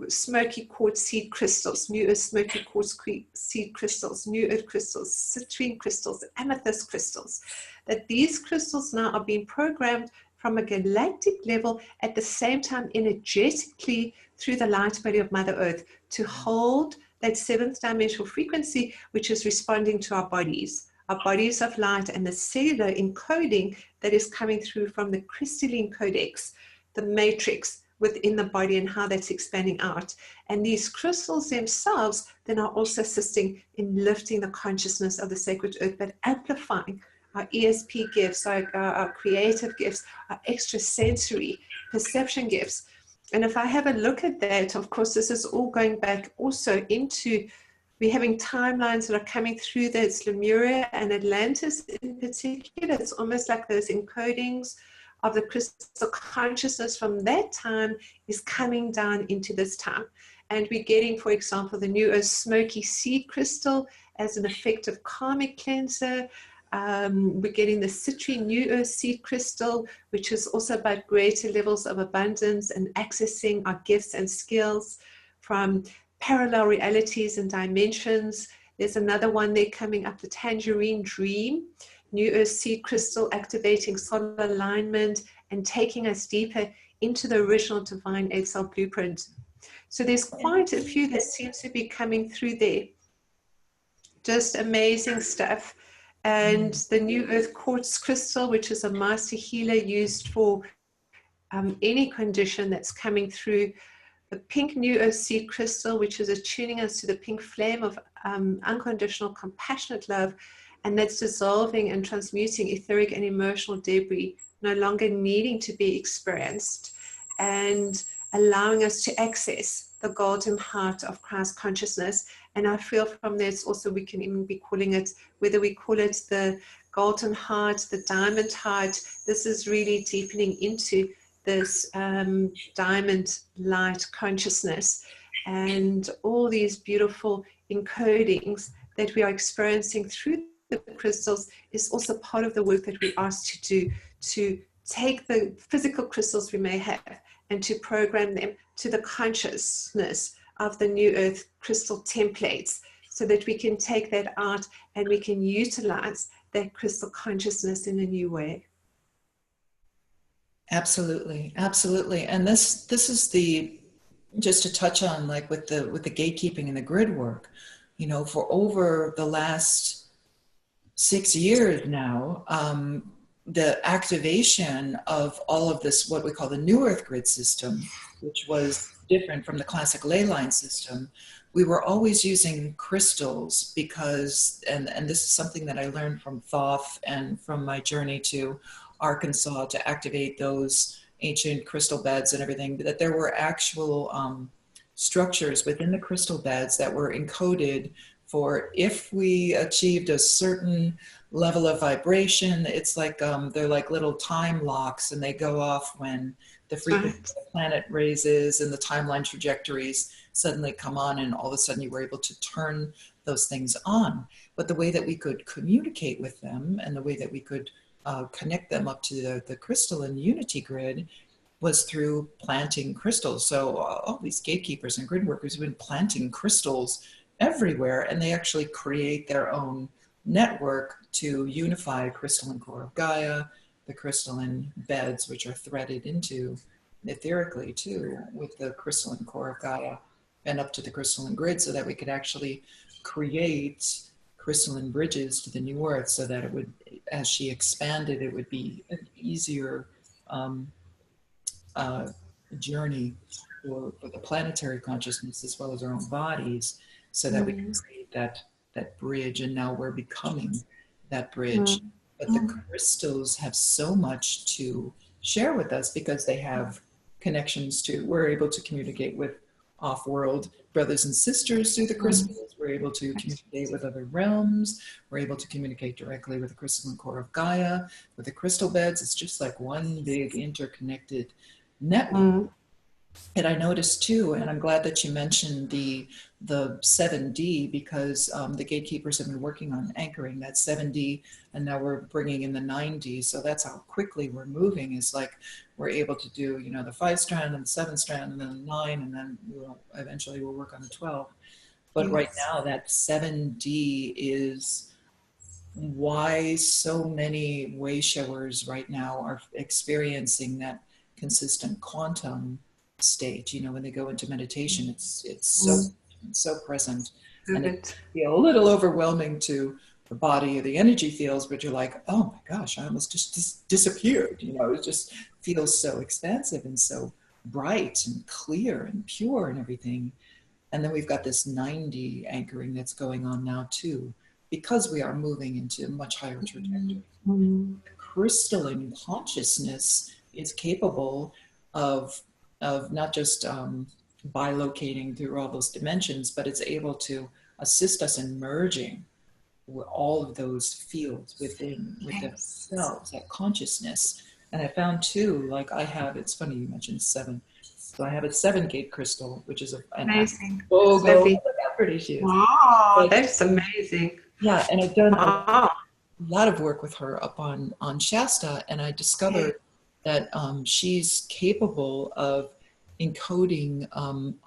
S2: smoky quartz seed crystals, new earth smoky quartz seed crystals, new earth crystals, citrine crystals, amethyst crystals. That these crystals now are being programmed from a galactic level, at the same time energetically through the light body of Mother Earth, to hold that 7th dimensional frequency, which is responding to our bodies of light, and the cellular encoding that is coming through from the crystalline codex, the matrix within the body, and how that's expanding out. And these crystals themselves then are also assisting in lifting the consciousness of the sacred earth, but amplifying our ESP gifts, our creative gifts, our extrasensory perception gifts. And if I have a look at that, of course, this is all going back also into, we're having timelines that are coming through. That's Lemuria and Atlantis in particular. It's almost like those encodings of the crystal consciousness from that time is coming down into this time. And we're getting, for example, the new earth smoky seed crystal as an effective karmic cleanser. We're getting the citrine new earth seed crystal, which is also about greater levels of abundance and accessing our gifts and skills from parallel realities and dimensions. There's another one there coming up, the tangerine dream, new earth seed crystal, activating solar alignment and taking us deeper into the original divine 8-cell blueprint. So there's quite a few that seems to be coming through there. Just amazing stuff. And the new earth quartz crystal, which is a master healer used for any condition that's coming through. The pink new earth seed crystal, which is attuning us to the pink flame of unconditional compassionate love, and that's dissolving and transmuting etheric and emotional debris, no longer needing to be experienced, and allowing us to access the golden heart of Christ consciousness. And I feel from this also, we can even be calling it, whether we call it the golden heart, the diamond heart, this is really deepening into this diamond light consciousness, and all these beautiful encodings that we are experiencing through the crystals is also part of the work that we're asked to do, to take the physical crystals we may have and to program them to the consciousness of the New Earth crystal templates, so that we can take that out and we can utilize that crystal consciousness in a new way.
S3: Absolutely, absolutely. And this is the, just to touch on, like with the gatekeeping and the grid work, you know, for over the last 6 years now, the activation of all of this, what we call the New Earth grid system, which was different from the classic ley line system, we were always using crystals because, and this is something that I learned from Thoth and from my journey to Arkansas to activate those ancient crystal beds and everything, that there were actual structures within the crystal beds that were encoded for if we achieved a certain level of vibration. It's like they're like little time locks, and they go off when the frequency of the planet raises and the timeline trajectories suddenly come on, and all of a sudden you were able to turn those things on. But the way that we could communicate with them and the way that we could connect them up to the crystal and unity grid was through planting crystals. So all these gatekeepers and grid workers have been planting crystals everywhere, and they actually create their own network to unify crystalline core of Gaia, the crystalline beds, which are threaded into etherically too with the crystalline core of Gaia and up to the crystalline grid, so that we could actually create crystalline bridges to the new earth, so that it would, as she expanded, it would be an easier journey for the planetary consciousness as well as our own bodies, so that we can create that bridge. And now we're becoming that bridge. But the crystals have so much to share with us because they have connections to, we're able to communicate with off-world brothers and sisters through the crystals. We're able to communicate with other realms. We're able to communicate directly with the crystalline core of Gaia. With the crystal beds, it's just like one big interconnected network. And I noticed too, and I'm glad that you mentioned the 7D, because the gatekeepers have been working on anchoring that 7D, and now we're bringing in the 9D. So that's how quickly we're moving, is like we're able to do, you know, the 5-strand and the 7-strand and then the 9, and then eventually we'll work on the 12. But right now that 7D is why so many way showers right now are experiencing that consistent quantum state. You know, when they go into meditation, it's so present, and it can feel a little overwhelming to the body or the energy fields, but you're like, oh my gosh, I almost just disappeared. You know, it just feels so expansive and so bright and clear and pure and everything. And then we've got this 90 anchoring that's going on now too, because we are moving into much higher trajectory. The crystalline consciousness is capable of not just bilocating through all those dimensions, but it's able to assist us in merging with all of those fields within ourselves, that consciousness. And I found too, like I have, it's funny you mentioned 7. So I have a 7-gate crystal, which is
S2: amazing.
S3: Oh, look how pretty she is.
S2: Wow, that's amazing.
S3: Yeah, and I've done a lot of work with her up on Shasta, and I discovered that she's capable of encoding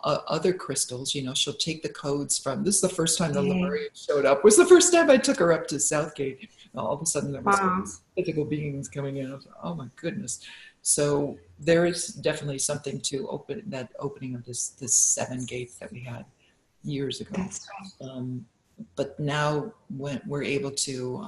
S3: other crystals. You know, she'll take the codes from, this is the first time the Lemurian showed up, was the first time I took her up to Southgate. All of a sudden there was physical beings coming in. I was like, oh my goodness. So there is definitely something to opening of this 7 gates that we had years ago.
S2: That's right.
S3: But now when we're able to,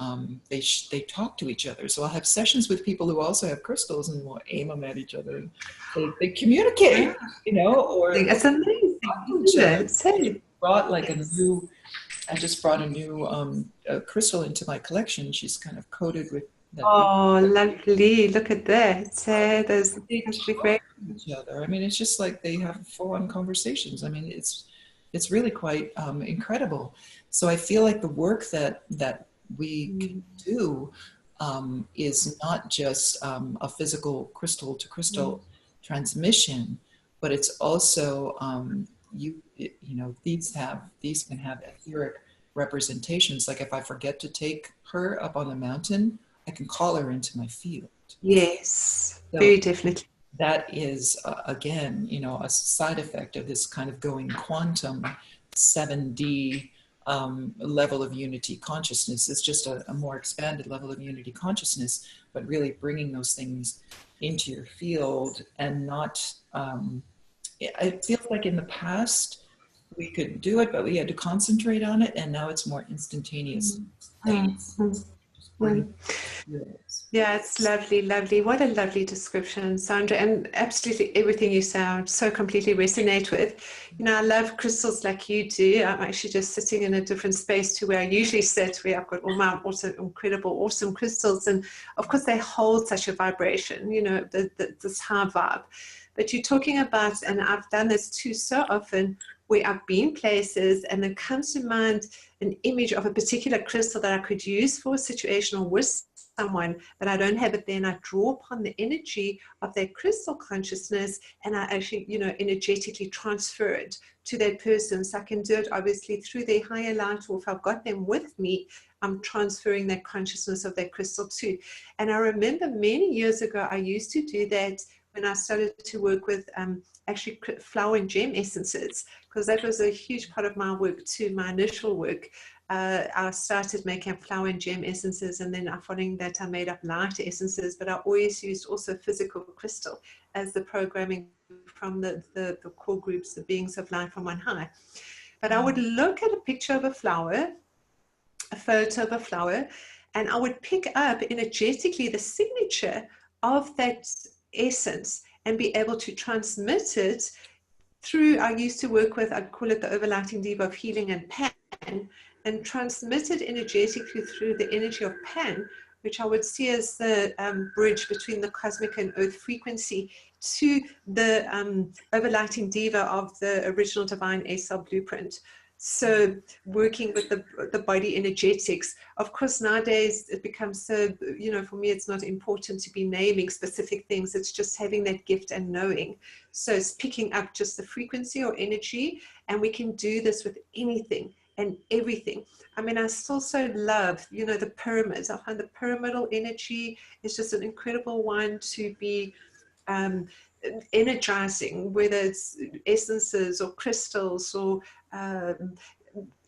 S3: they talk to each other. So I'll have sessions with people who also have crystals, and we'll aim them at each other. And they communicate, you know, or
S2: it's amazing.
S3: Brought like I just brought a new crystal into my collection. She's kind of coated with.
S2: Oh, lovely! Look at that. There's
S3: great. Each other. I mean, it's just like they have full-on conversations. I mean, it's really quite incredible. So I feel like the work that we can do is not just a physical crystal to crystal transmission, but it's also these can have etheric representations. Like if I forget to take her up on the mountain, I can call her into my field.
S2: Yes,
S3: So
S2: very definitely.
S3: that is, again, a side effect of this kind of going quantum 7D level of unity consciousness. It's just a more expanded level of unity consciousness, but really bringing those things into your field and not, it feels like in the past we could do it, but we had to concentrate on it, and now it's more instantaneous things. Just bring it.
S2: Yeah, it's lovely, lovely. What a lovely description, Sandra. And absolutely everything you say, I so completely resonate with. I love crystals like you do. I'm actually just sitting in a different space to where I usually sit, where I've got all my incredible, awesome crystals. And of course, they hold such a vibration, this high vibe. But you're talking about, and I've done this too so often, where I've been places and it comes to mind an image of a particular crystal that I could use for a situation or with someone, but I don't have it there, and I draw upon the energy of that crystal consciousness, and I actually, energetically transfer it to that person. So I can do it obviously through their higher light, or if I've got them with me, I'm transferring that consciousness of that crystal too. And I remember many years ago, I used to do that when I started to work with actually flower and gem essences, because that was a huge part of my work too, my initial work. I started making flower and gem essences, and then following that I made up light essences, but I always used also physical crystal as the programming from the core groups, the beings of light from on high. But I would look at a picture of a flower, a photo of a flower, and I would pick up energetically the signature of that essence and be able to transmit it through, I used to work with, I'd call it the overlighting diva of healing and Pan, and transmit it energetically through the energy of Pan, which I would see as the bridge between the cosmic and earth frequency to the overlighting diva of the original divine A-cell blueprint. So working with the body energetics, of course, nowadays it becomes so, for me, it's not important to be naming specific things. It's just having that gift and knowing. So it's picking up just the frequency or energy, and we can do this with anything and everything. I mean, I still so love, the pyramids. I find the pyramidal energy is just an incredible one to be energizing, whether it's essences or crystals or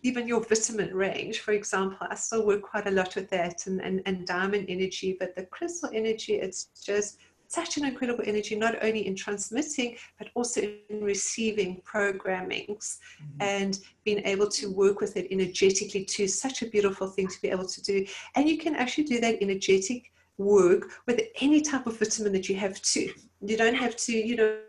S2: even your vitamin range, for example. I still work quite a lot with that, and diamond energy, but the crystal energy, it's just such an incredible energy, not only in transmitting, but also in receiving programmings and being able to work with it energetically too. Such a beautiful thing to be able to do. And you can actually do that energetic work with any type of vitamin that you have too. You don't have to,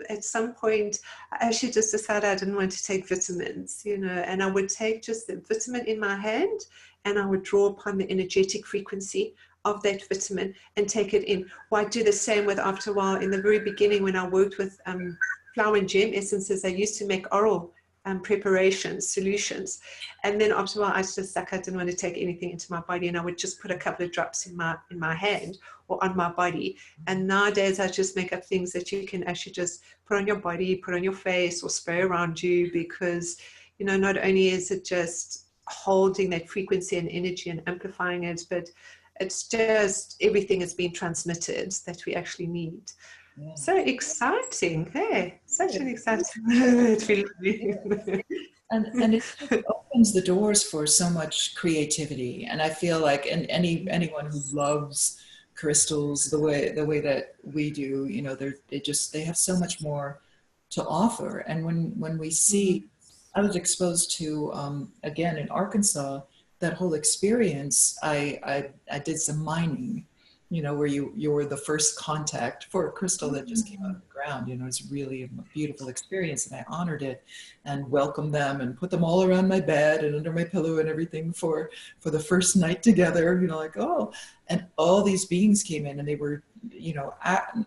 S2: at some point, I actually just decided I didn't want to take vitamins, and I would take just the vitamin in my hand, and I would draw upon the energetic frequency of that vitamin and take it in. Or I do the same with, after a while, in the very beginning when I worked with flower and gem essences, I used to make oral preparations, solutions. And then after a while, I just I didn't want to take anything into my body, and I would just put a couple of drops in my hand or on my body. And nowadays, I just make up things that you can actually just put on your body, put on your face, or spray around you, because, not only is it just holding that frequency and energy and amplifying it, but it's just everything is being transmitted that we actually need. Yeah. So exciting. Hey, such an exciting
S3: and it opens the doors for so much creativity. And I feel like anyone who loves crystals the way that we do, they have so much more to offer. And when we see, I was exposed to again in Arkansas, that whole experience. I did some mining, where you were the first contact for a crystal that just came out of the ground. It's really a beautiful experience, and I honored it and welcomed them and put them all around my bed and under my pillow and everything for the first night together, and all these beings came in, and they were,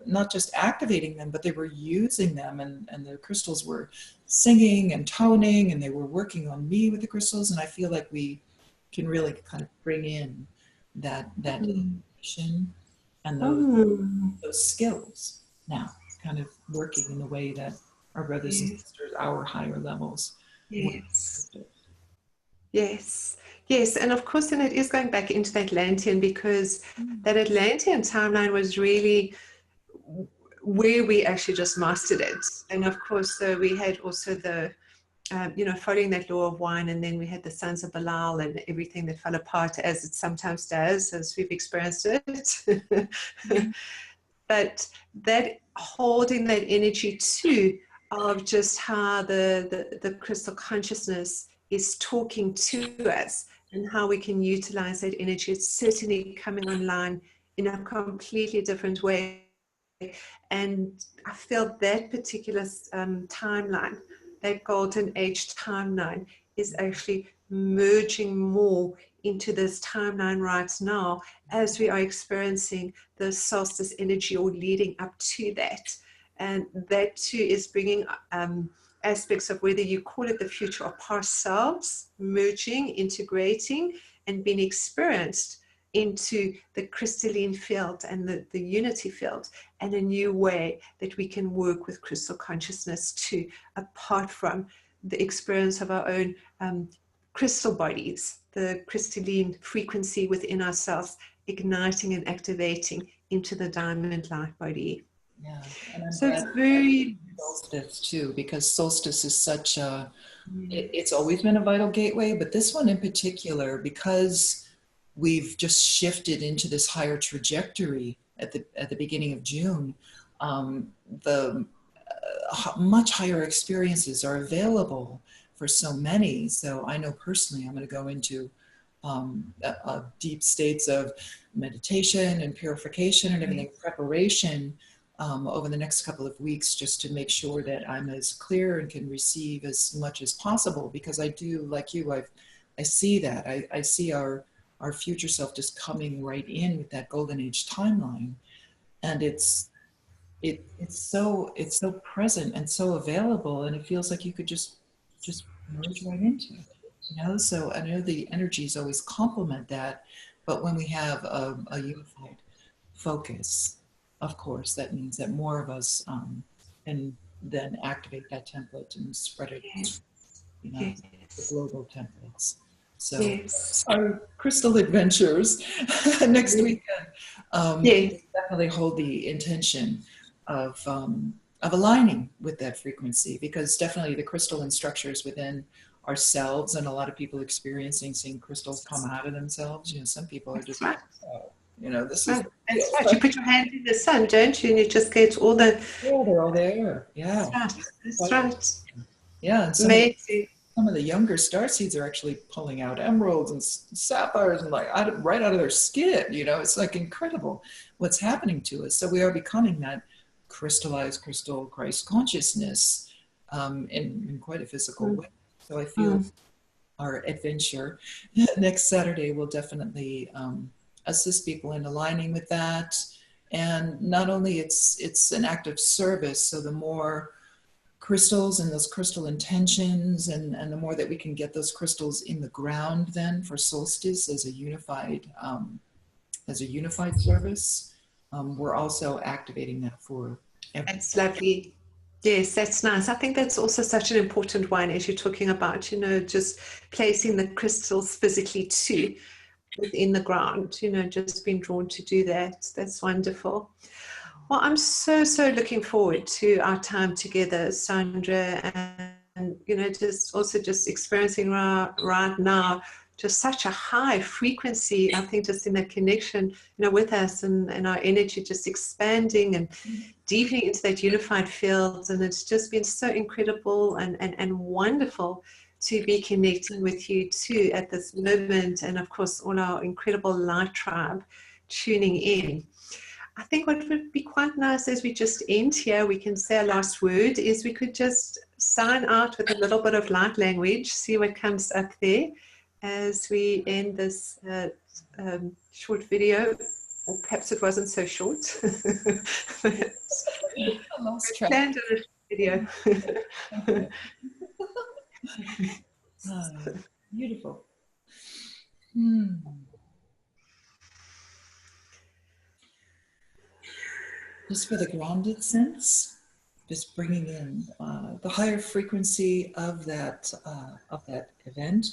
S3: not just activating them, but they were using them, and the crystals were singing and toning, and they were working on me with the crystals. And I feel like we can really kind of bring in that information and those skills now, kind of working in the way that brothers and sisters, our higher levels.
S2: Yes. Yes. Yes. And of course, then it is going back into the Atlantean, because that Atlantean timeline was really where we actually just mastered it. And of course, we had also the, following that law of wine, and then we had the sons of Belial and everything that fell apart, as it sometimes does, as we've experienced it. But that holding that energy too, of just how the crystal consciousness is talking to us and how we can utilize that energy. It's certainly coming online in a completely different way. And I feel that particular timeline, that golden age timeline, is actually merging more into this timeline right now, as we are experiencing the solstice energy, or leading up to that. And that too is bringing aspects of, whether you call it the future or past selves, merging, integrating, and being experienced into the crystalline field and the unity field, and a new way that we can work with crystal consciousness too, apart from the experience of our own crystal bodies, the crystalline frequency within ourselves, igniting and activating into the diamond light body.
S3: Yeah, and I'm
S2: so
S3: glad
S2: it's very
S3: solstice too, because solstice is such a, it's always been a vital gateway, but this one in particular, because we've just shifted into this higher trajectory at the beginning of June, the much higher experiences are available for so many. So I know personally I'm going to go into deep states of meditation and purification and everything, preparation over the next couple of weeks, just to make sure that I'm as clear and can receive as much as possible, because I do, like you, I see that. I see our future self just coming right in with that golden age timeline. And it's so present and so available, and it feels like you could just merge right into it. So I know the energies always complement that, but when we have a unified focus, of course, that means that more of us can then activate that template and spread it, the global templates. So our crystal adventures next weekend definitely hold the intention of aligning with that frequency, because definitely the crystalline structures within ourselves, and a lot of people experiencing seeing crystals come out of themselves. Some people are just this is
S2: that's right. You put your hand in the sun, don't you, and you just get all the
S3: they're all there.
S2: That's right.
S3: Yeah, and
S2: amazing.
S3: Some of the younger starseeds are actually pulling out emeralds and sapphires and right out of their skin. It's like incredible what's happening to us. So we are becoming that crystallized crystal Christ consciousness in quite a physical way. So I feel our adventure next Saturday will definitely assist people in aligning with that. And not only it's an act of service, so the more crystals and those crystal intentions, and the more that we can get those crystals in the ground then for solstice as a unified service, we're also activating that for everyone.
S2: That's lovely. Yes, that's nice. I think that's also such an important one, as you're talking about, just placing the crystals physically too within the ground, just being drawn to do that. That's wonderful. Well, I'm so looking forward to our time together, Sandra, and just experiencing right now just such a high frequency. I think just in that connection, with us, and our energy just expanding and deepening into that unified field. And it's just been so incredible and wonderful to be connecting with you too at this moment, and of course all our incredible light tribe tuning in. I think what would be quite nice as we just end here, we can say our last word, is we could just sign out with a little bit of light language, see what comes up there as we end this short video, or perhaps it wasn't so short.
S3: I lost track.
S2: Standard video.
S3: Beautiful. Just for the grounded sense, just bringing in the higher frequency of that event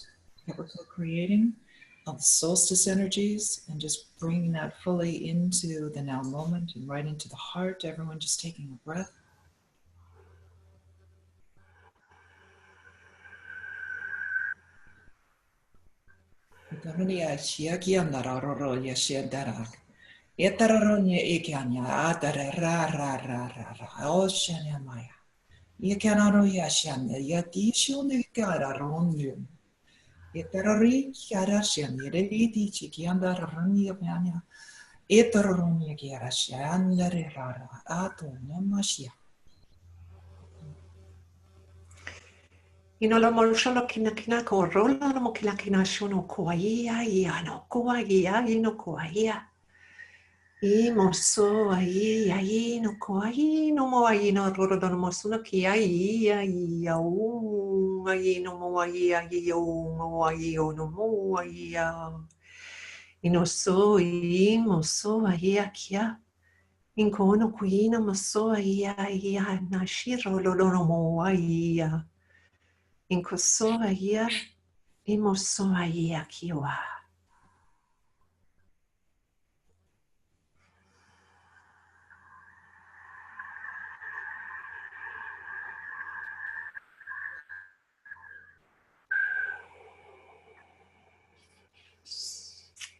S3: that we're co-creating, of the solstice energies, and just bringing that fully into the now moment and right into the heart. Everyone just taking a breath.
S2: Ino lo molsholo kina ko rola no kina shono koia ia no koia ino koia. I moso ai no koai no mo ai no roro no moso no ki ai o ai no mo ai o mo ai o no mo ai ino so I moso ai kia in kono kuina moso ai na shiro lo no mo ai in koso ai I moso ai kiwa.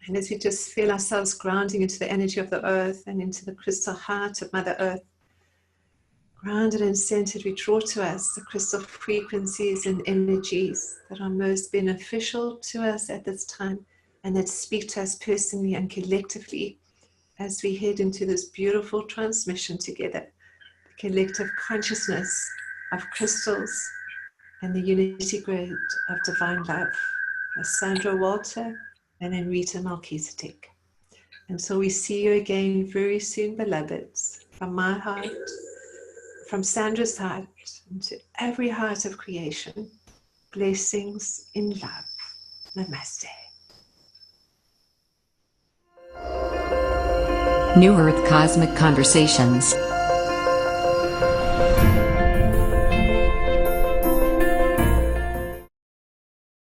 S2: And as we just feel ourselves grounding into the energy of the earth and into the crystal heart of Mother Earth, grounded and centered, we draw to us the crystal frequencies and energies that are most beneficial to us at this time and that speak to us personally and collectively as we head into this beautiful transmission together, the collective consciousness of crystals and the unity grid of divine love, as Sandra Walter and Anrita Melchizedek. Until we see you again very soon, beloveds, from my heart, from Sandra's heart, into every heart of creation, blessings in love. Namaste.
S1: New Earth Cosmic Conversations.